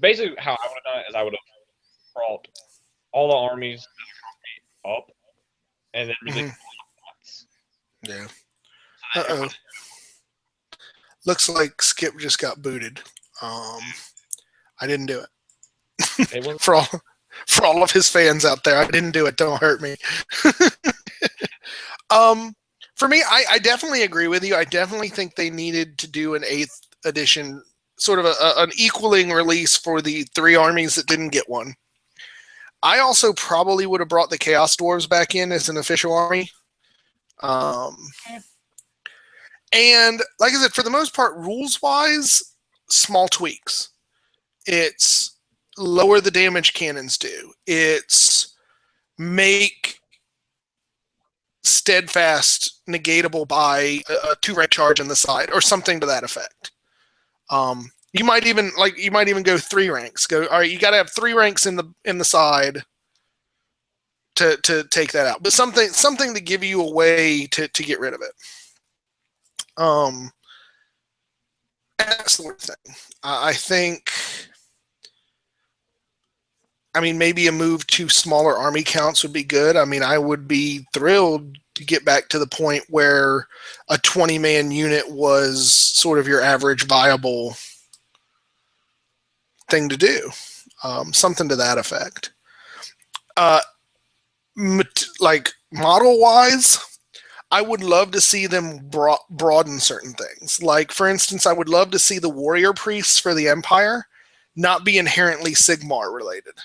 basically how I would have done it is I would have brought all the armies up and then released Mhm. once. Yeah. So Uh that oh. Looks like Skip just got booted. I didn't do it. it was For all of his fans out there, I didn't do it. Don't hurt me. um, for me, I definitely agree with you. I definitely think they needed to do an 8th edition, sort of an equaling release for the 3 armies that didn't get one. I also probably would have brought the Chaos Dwarves back in as an official army. Um, and like I said, for the most part, rules wise, small tweaks. It's lower the damage cannons do. It's make steadfast negatable by a 2-rank charge in the side or something to that effect. You might even go 3 ranks. Go, all right, you got to have 3 ranks in the side to take that out, but something to give you a way to get rid of it. That's the worst thing. I think. I mean, maybe a move to smaller army counts would be good. I mean, I would be thrilled to get back to the point where a 20-man unit was sort of your average viable thing to do. Something to that effect. Uh, like model-wise, I would love to see them broaden certain things. Like, for instance, I would love to see the warrior priests for the Empire not be inherently Sigmar related,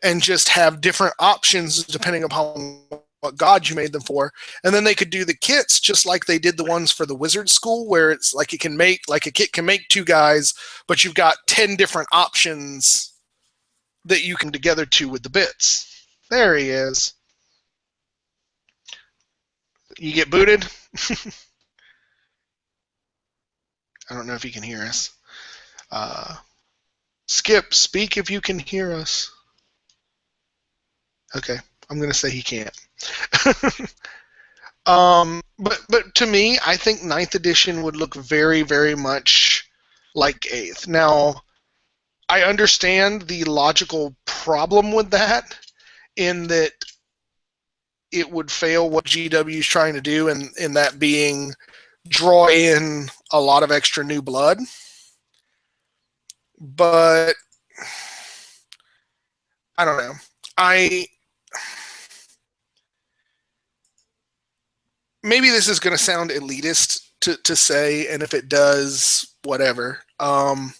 and just have different options depending upon what god you made them for. And then they could do the kits just like they did the ones for the wizard school, where it's like a kit can make 2 guys, but you've got 10 different options that you can together to with the bits. There he is. You get booted. I don't know if you can hear us. Skip, speak if you can hear us. Okay, I'm going to say he can't. But to me, I think 9th edition would look very, very much like 8th. Now, I understand the logical problem with that, in that it would fail what GW is trying to do, and in that being draw in a lot of extra new blood. But I don't know. Maybe this is going to sound elitist to say, and if it does, whatever. I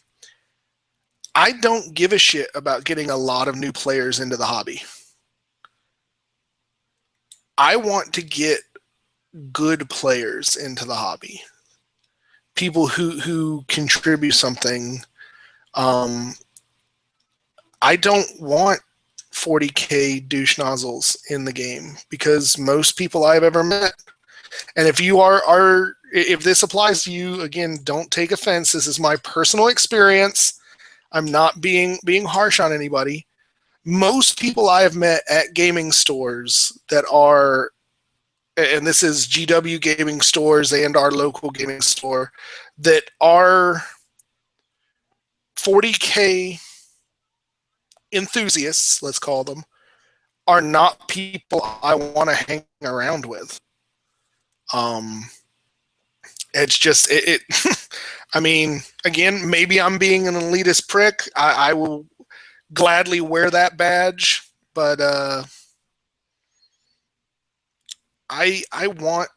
don't give a shit about getting a lot of new players into the hobby. I want to get good players into the hobby. People who contribute something. I don't want 40k douche nozzles in the game, because most people I've ever met, and if you if this applies to you, again, don't take offense. This is my personal experience. I'm not being harsh on anybody. Most people I have met at gaming stores that are, and this is GW gaming stores and our local gaming store, that are 40k enthusiasts, let's call them, are not people I want to hang around with. It's just it I mean, again, maybe I'm being an elitist prick. I will gladly wear that badge, but I want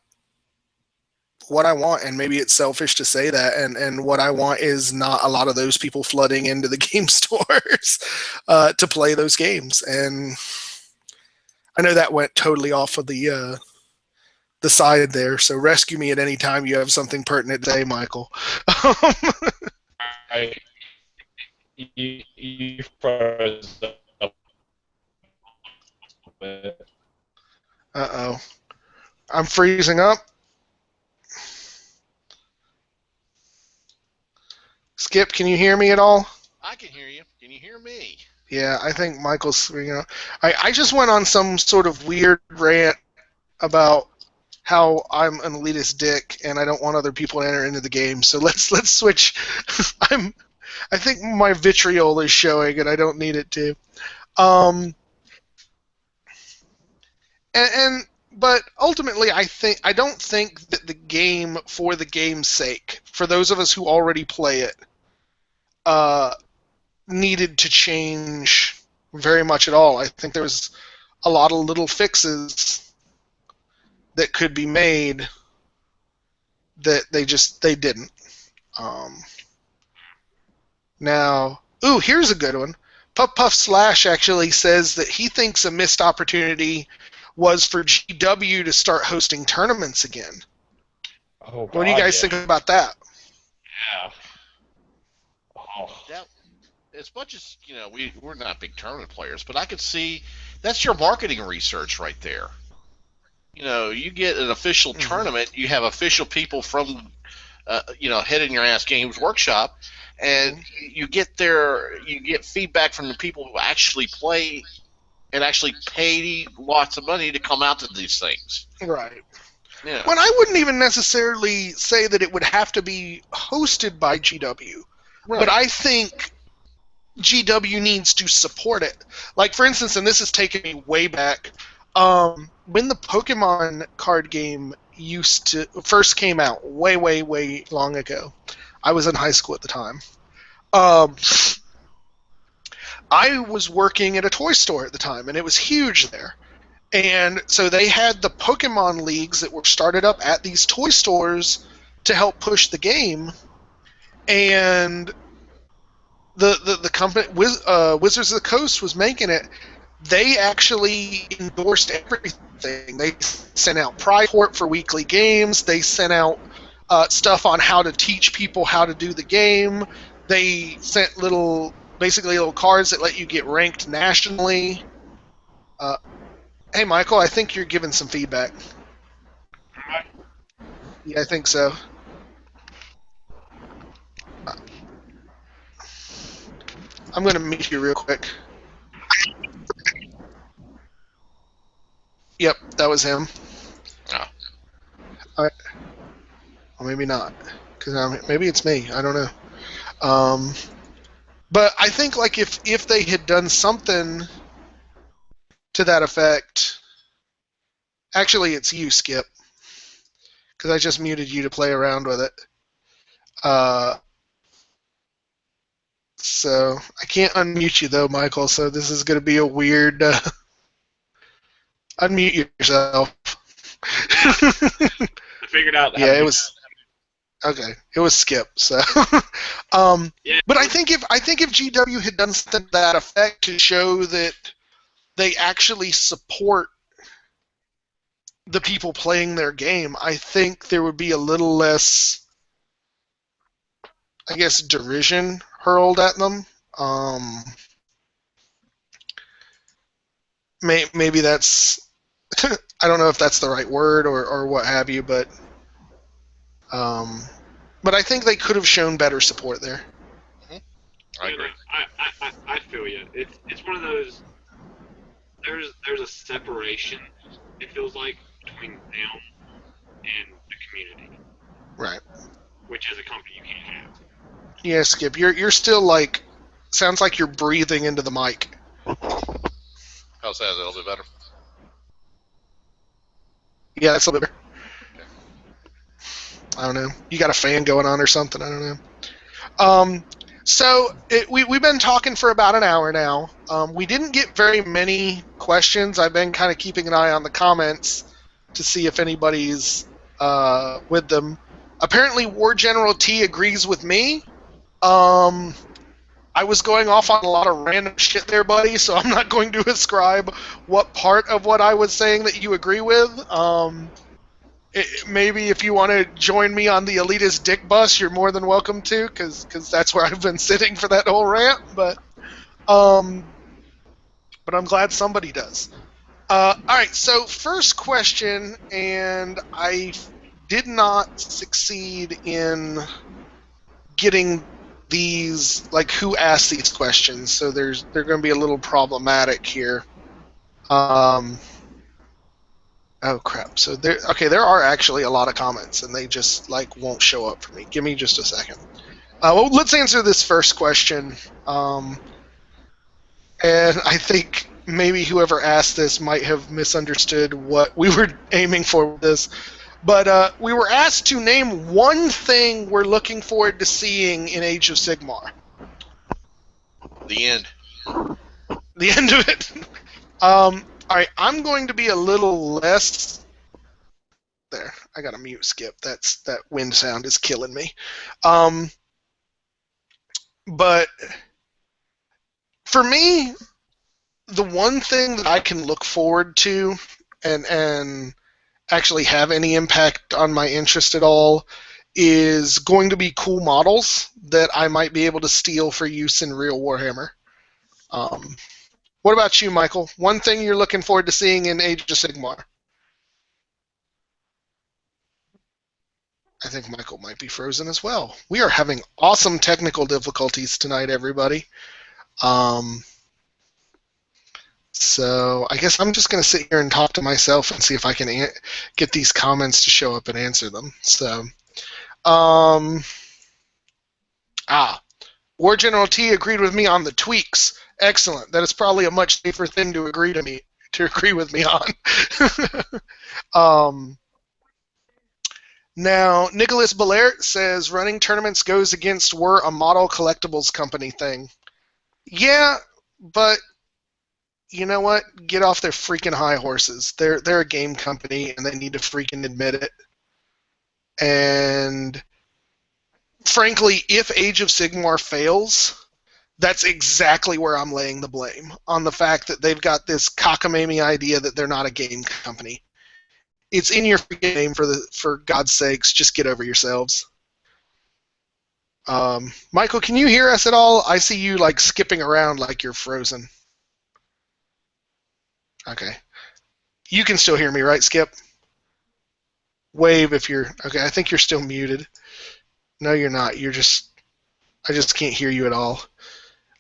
what I want, and maybe it's selfish to say that, and what I want is not a lot of those people flooding into the game stores to play those games. And I know that went totally off of the side there, so rescue me at any time you have something pertinent to say, Michael. I, you froze up a bit. Uh-oh. I'm freezing up. Skip, can you hear me at all? I can hear you. Can you hear me? Yeah, I think Michael's, I just went on some sort of weird rant about how I'm an elitist dick and I don't want other people to enter into the game. So let's switch. I think my vitriol is showing and I don't need it to. But ultimately, I don't think that the game, for the game's sake, for those of us who already play it, needed to change very much at all. I think there was a lot of little fixes that could be made that they didn't. Now, here's a good one. Puff Slash actually says that he thinks a missed opportunity was for GW to start hosting tournaments again. Oh, God, what do you guys think about that? Yeah. Oh. That, as much as we're not big tournament players, but I could see that's your marketing research right there. You get an official tournament, you have official people from Head in Your Ass Games Workshop, and you get feedback from the people who actually play and actually pay lots of money to come out to these things. Right. Yeah. Well, I wouldn't even necessarily say that it would have to be hosted by GW, Right. but I think GW needs to support it. Like, for instance, and this is taking me way back, when the Pokemon card game first came out, way, way, way long ago, I was in high school at the time. I was working at a toy store at the time, and it was huge there. And so they had the Pokemon leagues that were started up at these toy stores to help push the game. And the company, Wizards of the Coast, was making it. They actually endorsed everything. They sent out Pride Port for weekly games. They sent out stuff on how to teach people how to do the game. They sent basically little cards that let you get ranked nationally. Hey, Michael, I think you're giving some feedback. Yeah, I think so. I'm going to mute you real quick. Yep, that was him. Oh. All right. Well, maybe not, because maybe it's me. I don't know. But I think like if they had done something to that effect, actually it's you, Skip, because I just muted you to play around with it. So I can't unmute you though, Michael. So this is going to be a weird. Unmute yourself. I figured out. Yeah, it was. Okay, it was Skip. So, Yeah. But I think if GW had done something to that effect to show that they actually support the people playing their game, I think there would be a little less, I guess, derision hurled at them. Maybe that's, I don't know if that's the right word or what have you, but I think they could have shown better support there. I agree. I feel you. It's one of those. There's a separation. It feels like between them and the community, Right. which as a company you can't have. Yeah, Skip, you're still like, sounds like you're breathing into the mic. How's that? Is that a little bit better? Yeah, that's a little bit better. I don't know. You got a fan going on or something? I don't know. So we've been talking for about an hour now. We didn't get very many questions. I've been kind of keeping an eye on the comments to see if anybody's with them. Apparently, War General T agrees with me. I was going off on a lot of random shit there, buddy, so I'm not going to ascribe what part of what I was saying that you agree with. Maybe if you want to join me on the elitist dick bus, you're more than welcome to, because that's where I've been sitting for that whole rant. But I'm glad somebody does. All right, so first question, and I did not succeed in getting these, like, who asked these questions, so they're going to be a little problematic here. Oh crap! So there are actually a lot of comments, and they just like won't show up for me. Give me just a second. Well, let's answer this first question. And I think maybe whoever asked this might have misunderstood what we were aiming for with this. But we were asked to name one thing we're looking forward to seeing in Age of Sigmar. The end. The end of it. All right, I'm going to be a little less. There, I got to mute Skip. That wind sound is killing me. But for me, the one thing that I can look forward to and actually have any impact on my interest at all is going to be cool models that I might be able to steal for use in real Warhammer. What about you, Michael? One thing you're looking forward to seeing in Age of Sigmar? I think Michael might be frozen as well. We are having awesome technical difficulties tonight, everybody. So I guess I'm just going to sit here and talk to myself and see if I can get these comments to show up and answer them. So, War General T agreed with me on the tweaks. Excellent. That is probably a much safer thing to agree with me on. Now, Nicholas Belaert says running tournaments goes against we're a model collectibles company thing. Yeah, but you know what? Get off their freaking high horses. They're a game company, and they need to freaking admit it. And frankly, if Age of Sigmar fails, that's exactly where I'm laying the blame, on the fact that they've got this cockamamie idea that they're not a game company. It's in your game, for God's sakes, just get over yourselves. Michael, can you hear us at all? I see you like skipping around like you're frozen. Okay. You can still hear me, right, Skip? Wave if you're... Okay, I think you're still muted. No, you're not. I just can't hear you at all.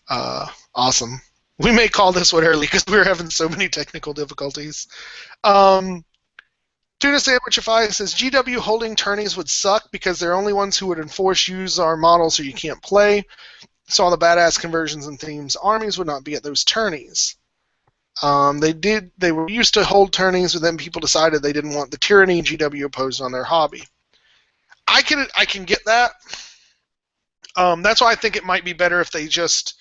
Awesome. We may call this one early because we're having so many technical difficulties. Tuna Sandwichify says, GW holding tourneys would suck because they're only ones who would enforce use our models so you can't play. So all the badass conversions and themes armies would not be at those tourneys. They were used to hold tourneys, but then people decided they didn't want the tyranny GW imposed on their hobby. I can get that. That's why I think it might be better if they just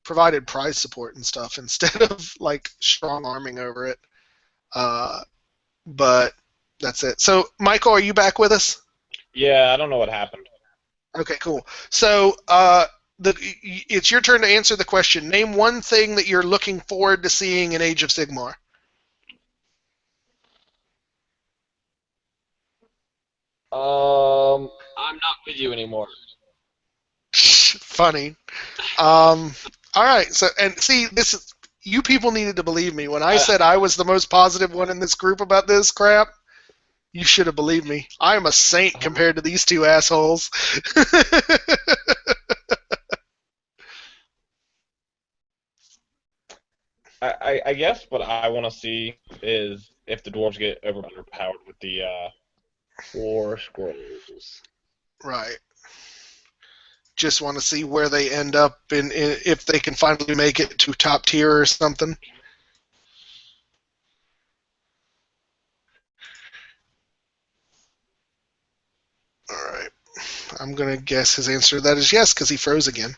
provided prize support and stuff instead of like strong arming over it. But that's it. So, Michael, are you back with us? Yeah, I don't know what happened. Okay, cool. So, it's your turn to answer the question. Name one thing that you're looking forward to seeing in Age of Sigmar. I'm not with you anymore. Funny. All right. So, and see, you people needed to believe me when I said I was the most positive one in this group about this crap. You should have believed me. I am a saint compared to these two assholes. I guess what I want to see is if the dwarves get overpowered with the War Scrolls. Right. Just want to see where they end up in if they can finally make it to top tier or something. All right. I'm going to guess his answer to that is yes, because he froze again.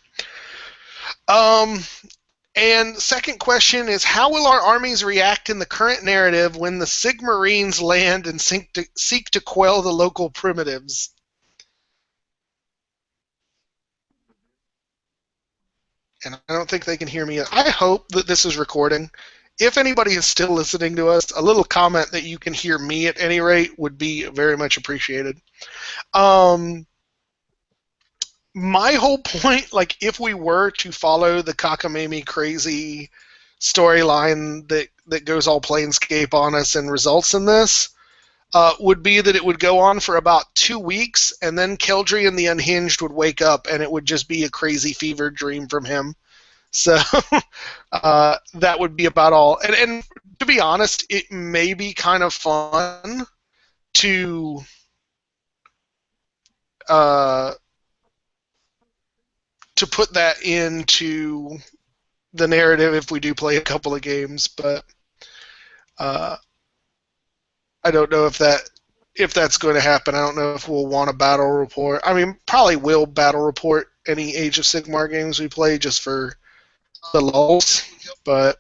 And second question is, how will our armies react in the current narrative when the Sigmarines land and seek to quell the local primitives? And I don't think they can hear me. I hope that this is recording. If anybody is still listening to us, a little comment that you can hear me at any rate would be very much appreciated. My whole point, like, if we were to follow the cockamamie crazy storyline that goes all Planescape on us and results in this, would be that it would go on for about 2 weeks, and then Keldry and the Unhinged would wake up, and it would just be a crazy fever dream from him. So that would be about all. And to be honest, it may be kind of fun to put that into the narrative if we do play a couple of games, but I don't know if that's going to happen. I don't know if we'll want a battle report. I mean, probably will battle report any Age of Sigmar games we play just for the lulz, but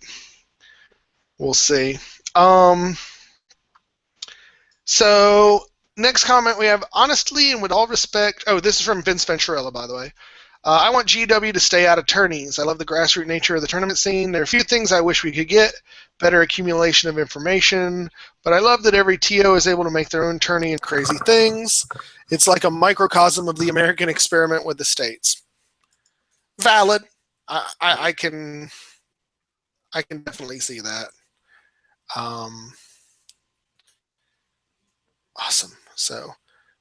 we'll see. So next comment we have, honestly and with all respect. Oh, this is from Vince Venturella, by the way. I want GW to stay out of tourneys. I love the grassroots nature of the tournament scene. There are a few things I wish we could get, better accumulation of information, but I love that every TO is able to make their own tourney and crazy things. It's like a microcosm of the American experiment with the states. Valid. I can definitely see that. Awesome. So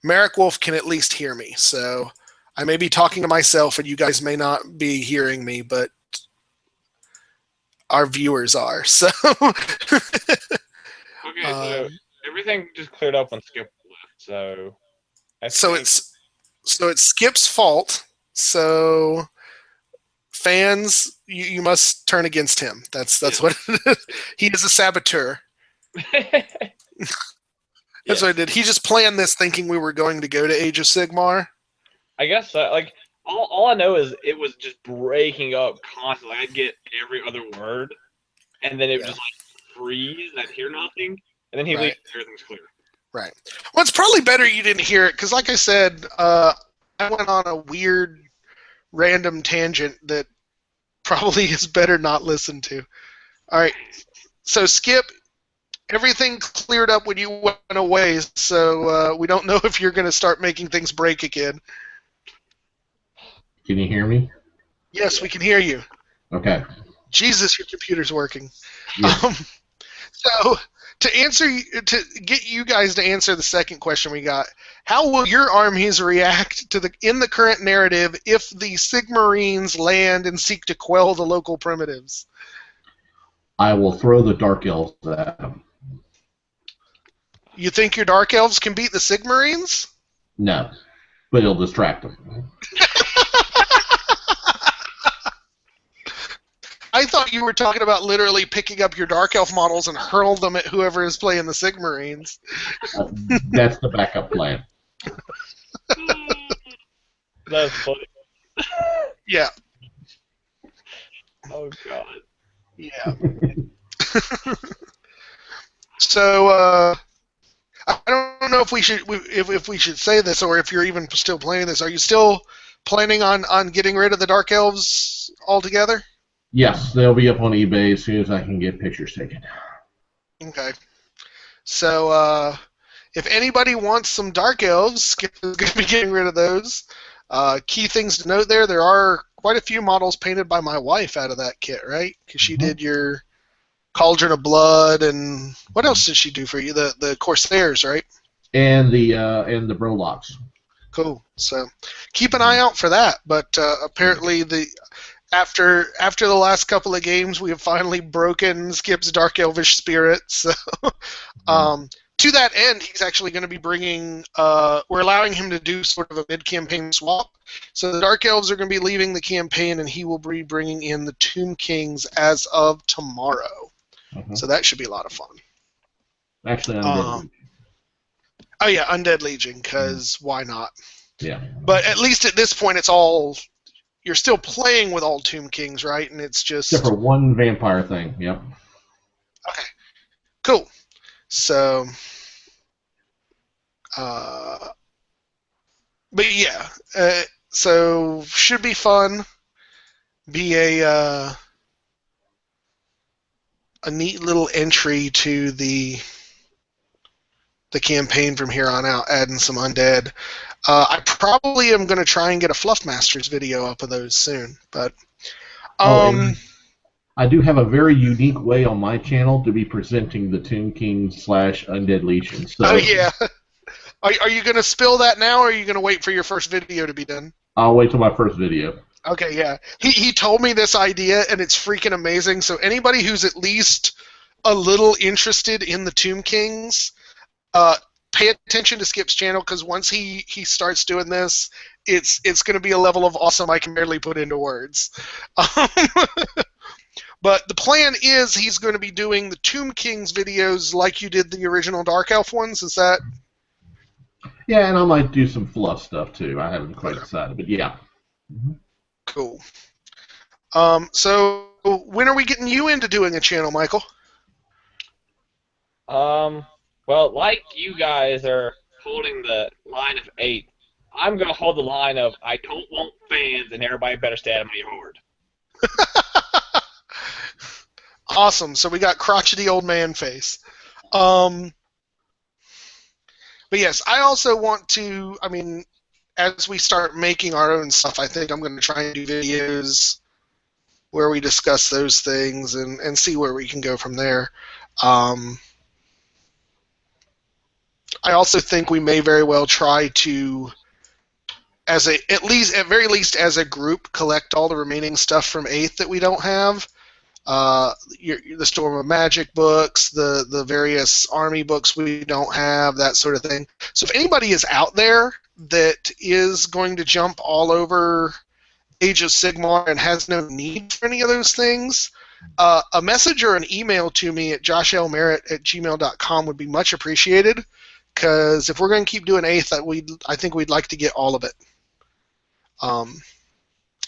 Merrick Wolf can at least hear me. So I may be talking to myself and you guys may not be hearing me, but our viewers are. So Okay, so everything just cleared up when Skip left. So it's Skip's fault. So fans, you must turn against him. That's what it is. He is a saboteur. That's what I did. He just planned this thinking we were going to go to Age of Sigmar. I guess like all I know is it was just breaking up constantly. I'd get every other word, and then it would just like freeze. I'd hear nothing, and then he'd leave. Everything's clear. Right. Well, it's probably better you didn't hear it because, like I said, I went on a weird, random tangent that probably is better not listened to. All right. So Skip, everything cleared up when you went away, so we don't know if you're going to start making things break again. Can you hear me? Yes, we can hear you. Okay. Jesus, your computer's working. Yeah. So to get you guys to answer the second question we got, how will your armies react in the current narrative if the Sigmarines land and seek to quell the local primitives? I will throw the Dark Elves at them. You think your Dark Elves can beat the Sigmarines? No, but it'll distract them. I thought you were talking about literally picking up your Dark Elf models and hurl them at whoever is playing the Sigmarines. That's the backup plan. That's funny. Yeah. Oh God. Yeah. So I don't know if we should say this or if you're even still playing this. Are you still planning on getting rid of the Dark Elves altogether? Yes, they'll be up on eBay as soon as I can get pictures taken. Okay. So if anybody wants some Dark Elves, Skip is going to be getting rid of those. Key things to note there are quite a few models painted by my wife out of that kit, right? Because she did your Cauldron of Blood, and what else did she do for you? The Corsairs, right? And the Brolocks. Cool. So keep an eye out for that. But apparently after the last couple of games, we have finally broken Skip's Dark Elvish spirit. So to that end, he's actually going to be bringing. We're allowing him to do sort of a mid-campaign swap. So the Dark Elves are going to be leaving the campaign, and he will be bringing in the Tomb Kings as of tomorrow. So that should be a lot of fun. Actually, Undead Legion. Oh yeah, Undead Legion, because why not? Yeah. But at least at this point, it's all you're still playing with all Tomb Kings, right? And it's just Except for one vampire thing. Yep. okay, cool. So, but yeah, so should be fun. Be a neat little entry to the campaign from here on out, adding some undead. I probably am going to try and get a Fluff Masters video up of those soon, but And I do have a very unique way on my channel to be presenting the Tomb King / Undead Legion. So oh yeah, are you going to spill that now, or are you going to wait for your first video to be done? I'll wait till my first video. Okay, yeah. He told me this idea, and it's freaking amazing. So anybody who's at least a little interested in the Tomb Kings, pay attention to Skip's channel, because once he starts doing this, it's going to be a level of awesome I can barely put into words. But the plan is he's going to be doing the Tomb Kings videos like you did the original Dark Elf ones. Is that? Yeah, and I might do some fluff stuff too. I haven't quite decided, but yeah. Cool. So when are we getting you into doing a channel, Michael? Well, like you guys are holding the line of 8, I'm going to hold the line of I don't want fans and everybody better stay out of my yard. Awesome. So we got crotchety old man face. But yes, I also want to, I mean, as we start making our own stuff, I think I'm going to try and do videos where we discuss those things and see where we can go from there. I also think we may very well try to, at very least as a group, collect all the remaining stuff from 8th that we don't have. The Storm of Magic books, the various army books we don't have, that sort of thing. So if anybody is out there that is going to jump all over Age of Sigmar and has no need for any of those things, a message or an email to me at joshlmerritt@gmail.com would be much appreciated, because if we're going to keep doing 8th, I think we'd like to get all of it.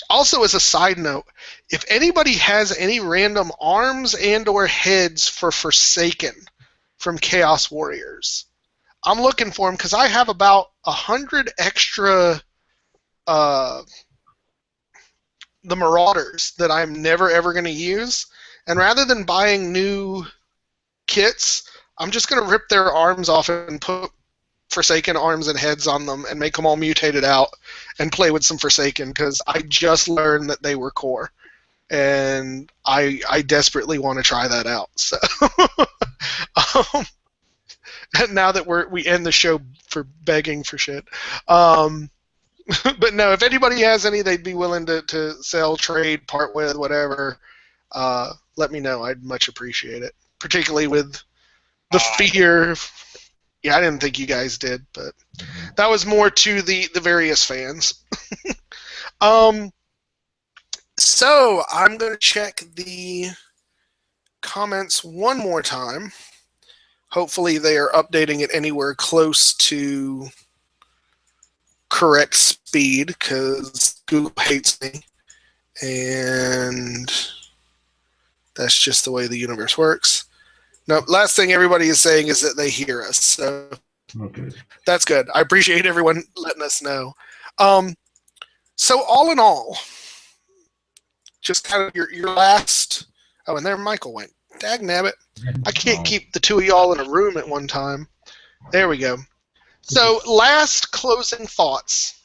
Also, as a side note, if anybody has any random arms and or heads for Forsaken from Chaos Warriors, I'm looking for them, because I have about 100 extra the Marauders that I'm never ever going to use, and rather than buying new kits, I'm just going to rip their arms off and put Forsaken arms and heads on them and make them all mutated out and play with some Forsaken, because I just learned that they were core, and I desperately want to try that out. So now that we end the show for begging for shit. But no, if anybody has any they'd be willing to sell, trade, part with, whatever, let me know. I'd much appreciate it, particularly with the fear. Yeah, I didn't think you guys did, but that was more to the various fans. So I'm going to check the comments one more time. Hopefully they are updating it anywhere close to correct speed, because Google hates me, and that's just the way the universe works. No, last thing everybody is saying is that they hear us, so Okay. that's good. I appreciate everyone letting us know. So all in all, just kind of your last... Oh, and there Michael went. Dagnabbit. I can't keep the two of y'all in a room at one time. There we go. So last closing thoughts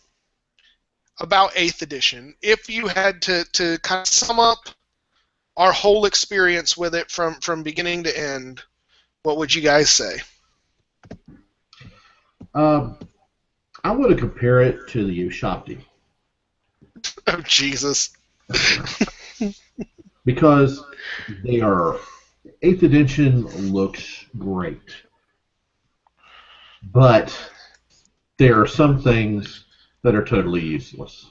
about 8th edition. If you had to kind of sum up our whole experience with it from beginning to end, what would you guys say? I would compare it to the Ushapti. Oh, Jesus. Because they are... 8th edition looks great. But there are some things that are totally useless.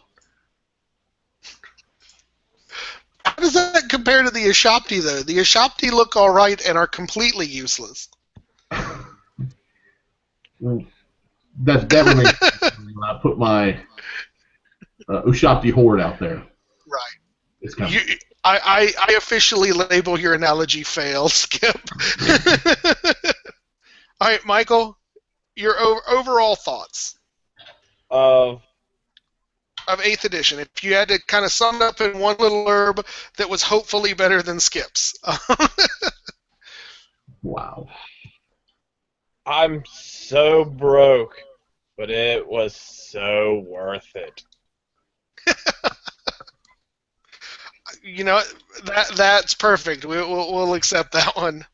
How does that compare to the Ushapti, though? The Ushapti look all right and are completely useless. That remains when I put my Ushabti horde out there. Right. It's coming. I officially label your analogy fail, Skip. All right, Michael, your overall thoughts Of of 8th edition. If you had to kind of sum it up in one little herb that was hopefully better than Skip's. Wow. I'm so broke, but it was so worth it. You know, that's perfect. We'll accept that one.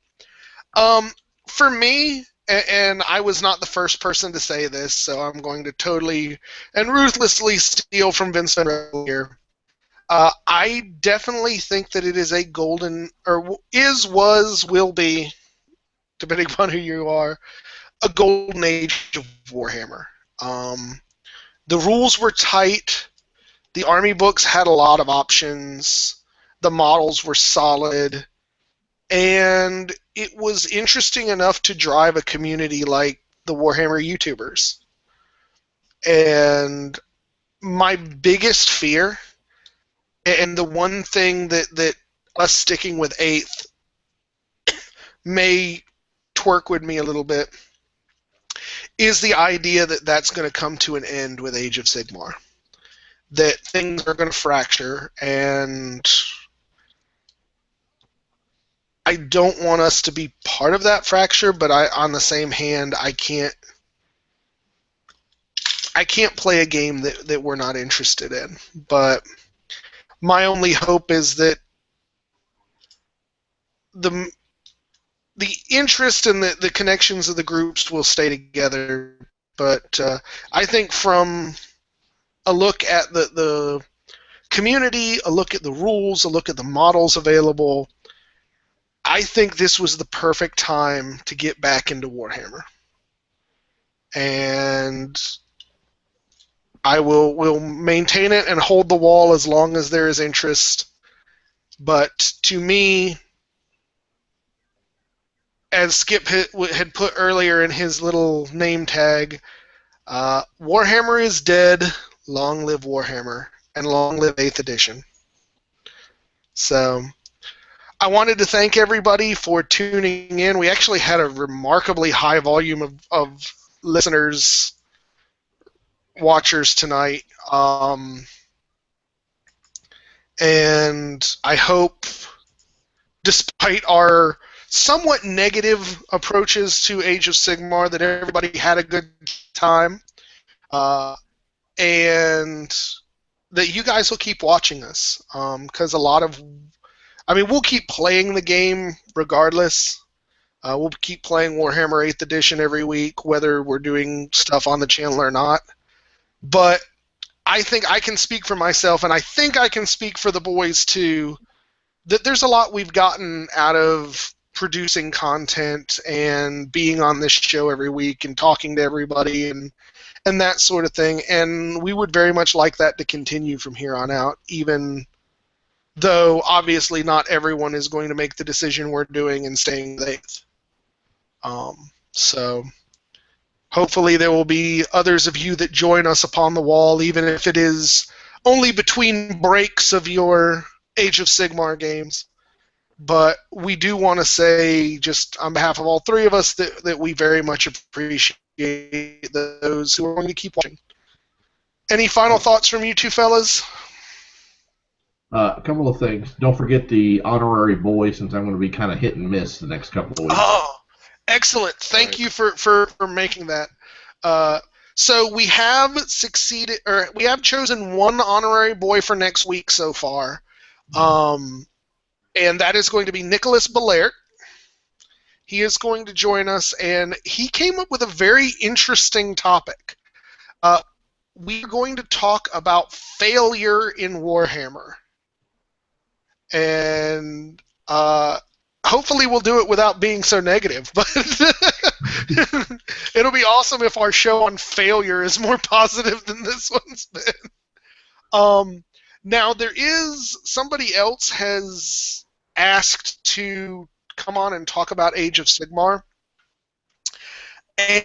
For me, and I was not the first person to say this, so I'm going to totally and ruthlessly steal from Vincent here. I definitely think that it is a golden, or is, was, will be, depending upon who you are, a golden age of Warhammer. The rules were tight. The army books had a lot of options. The models were solid. And it was interesting enough to drive a community like the Warhammer YouTubers. And my biggest fear, and the one thing that us sticking with 8th may twerk with me a little bit, is the idea that that's going to come to an end with Age of Sigmar. That things are going to fracture, and I don't want us to be part of that fracture, but on the same hand, I can't play a game that we're not interested in. But my only hope is that the interest and the connections of the groups will stay together. But I think from a look at the community, a look at the rules, a look at the models available, I think this was the perfect time to get back into Warhammer. And I will maintain it and hold the wall as long as there is interest. But to me, as Skip had put earlier in his little name tag, Warhammer is dead, long live Warhammer, and long live 8th edition. So I wanted to thank everybody for tuning in. We actually had a remarkably high volume of listeners, watchers tonight. And I hope, despite our somewhat negative approaches to Age of Sigmar, that everybody had a good time. And that you guys will keep watching us. Because we'll keep playing the game regardless. We'll keep playing Warhammer 8th edition every week, whether we're doing stuff on the channel or not. But I think I can speak for myself, and I think I can speak for the boys too, that there's a lot we've gotten out of producing content and being on this show every week and talking to everybody and that sort of thing. And we would very much like that to continue from here on out, even though obviously not everyone is going to make the decision we're doing and staying with 8th. So hopefully there will be others of you that join us upon the wall, even if it is only between breaks of your Age of Sigmar games. But we do want to say, just on behalf of all three of us, that we very much appreciate those who are going to keep watching. Any final thoughts from you two fellas? A couple of things. Don't forget the honorary boy, since I'm going to be kind of hit and miss the next couple of weeks. Oh, excellent. Thank you for making that. So we have succeeded, or we have chosen one honorary boy for next week so far. And that is going to be Nicholas Belaert. He is going to join us, and he came up with a very interesting topic. We're going to talk about failure in Warhammer. And hopefully we'll do it without being so negative, but it'll be awesome if our show on failure is more positive than this one's been. Now, there is somebody else has asked to come on and talk about Age of Sigmar,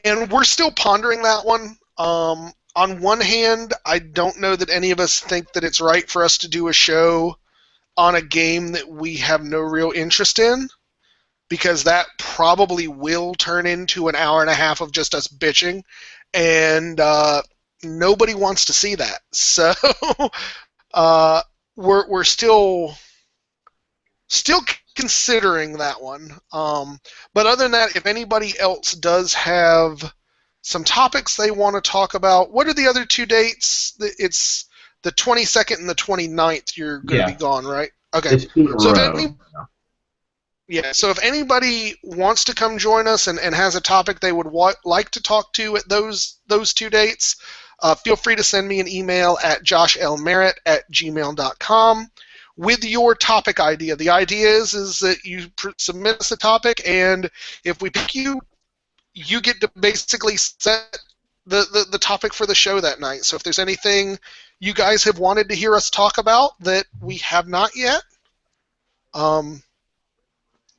and we're still pondering that one. on one hand, I don't know that any of us think that it's right for us to do a show on a game that we have no real interest in, because that probably will turn into an hour and a half of just us bitching, and nobody wants to see that. So we're still considering that one. But other than that, if anybody else does have some topics they want to talk about, what are the other 2 dates? It's the 22nd and the 29th. You're going to be gone, right? Okay. It's 2 in a So row. so if anybody wants to come join us and has a topic they would like to talk to at those 2 dates, feel free to send me an email at joshlmerritt@gmail.com with your topic idea. The idea is that you submit us a topic, and if we pick you, you get to basically set the topic for the show that night. So if there's anything you guys have wanted to hear us talk about that we have not yet,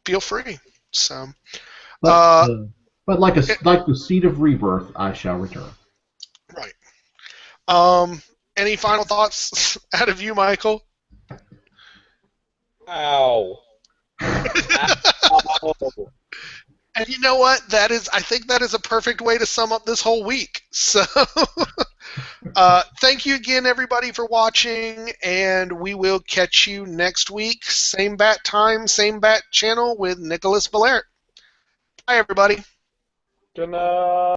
feel free. So, But like the seed of rebirth, I shall return. Right. Any final thoughts out of you, Michael? Ow. Ow. And you know what? I think that is a perfect way to sum up this whole week. So, thank you again, everybody, for watching, and we will catch you next week. Same bat time, same bat channel with Nicholas Belair. Bye, everybody. Good night.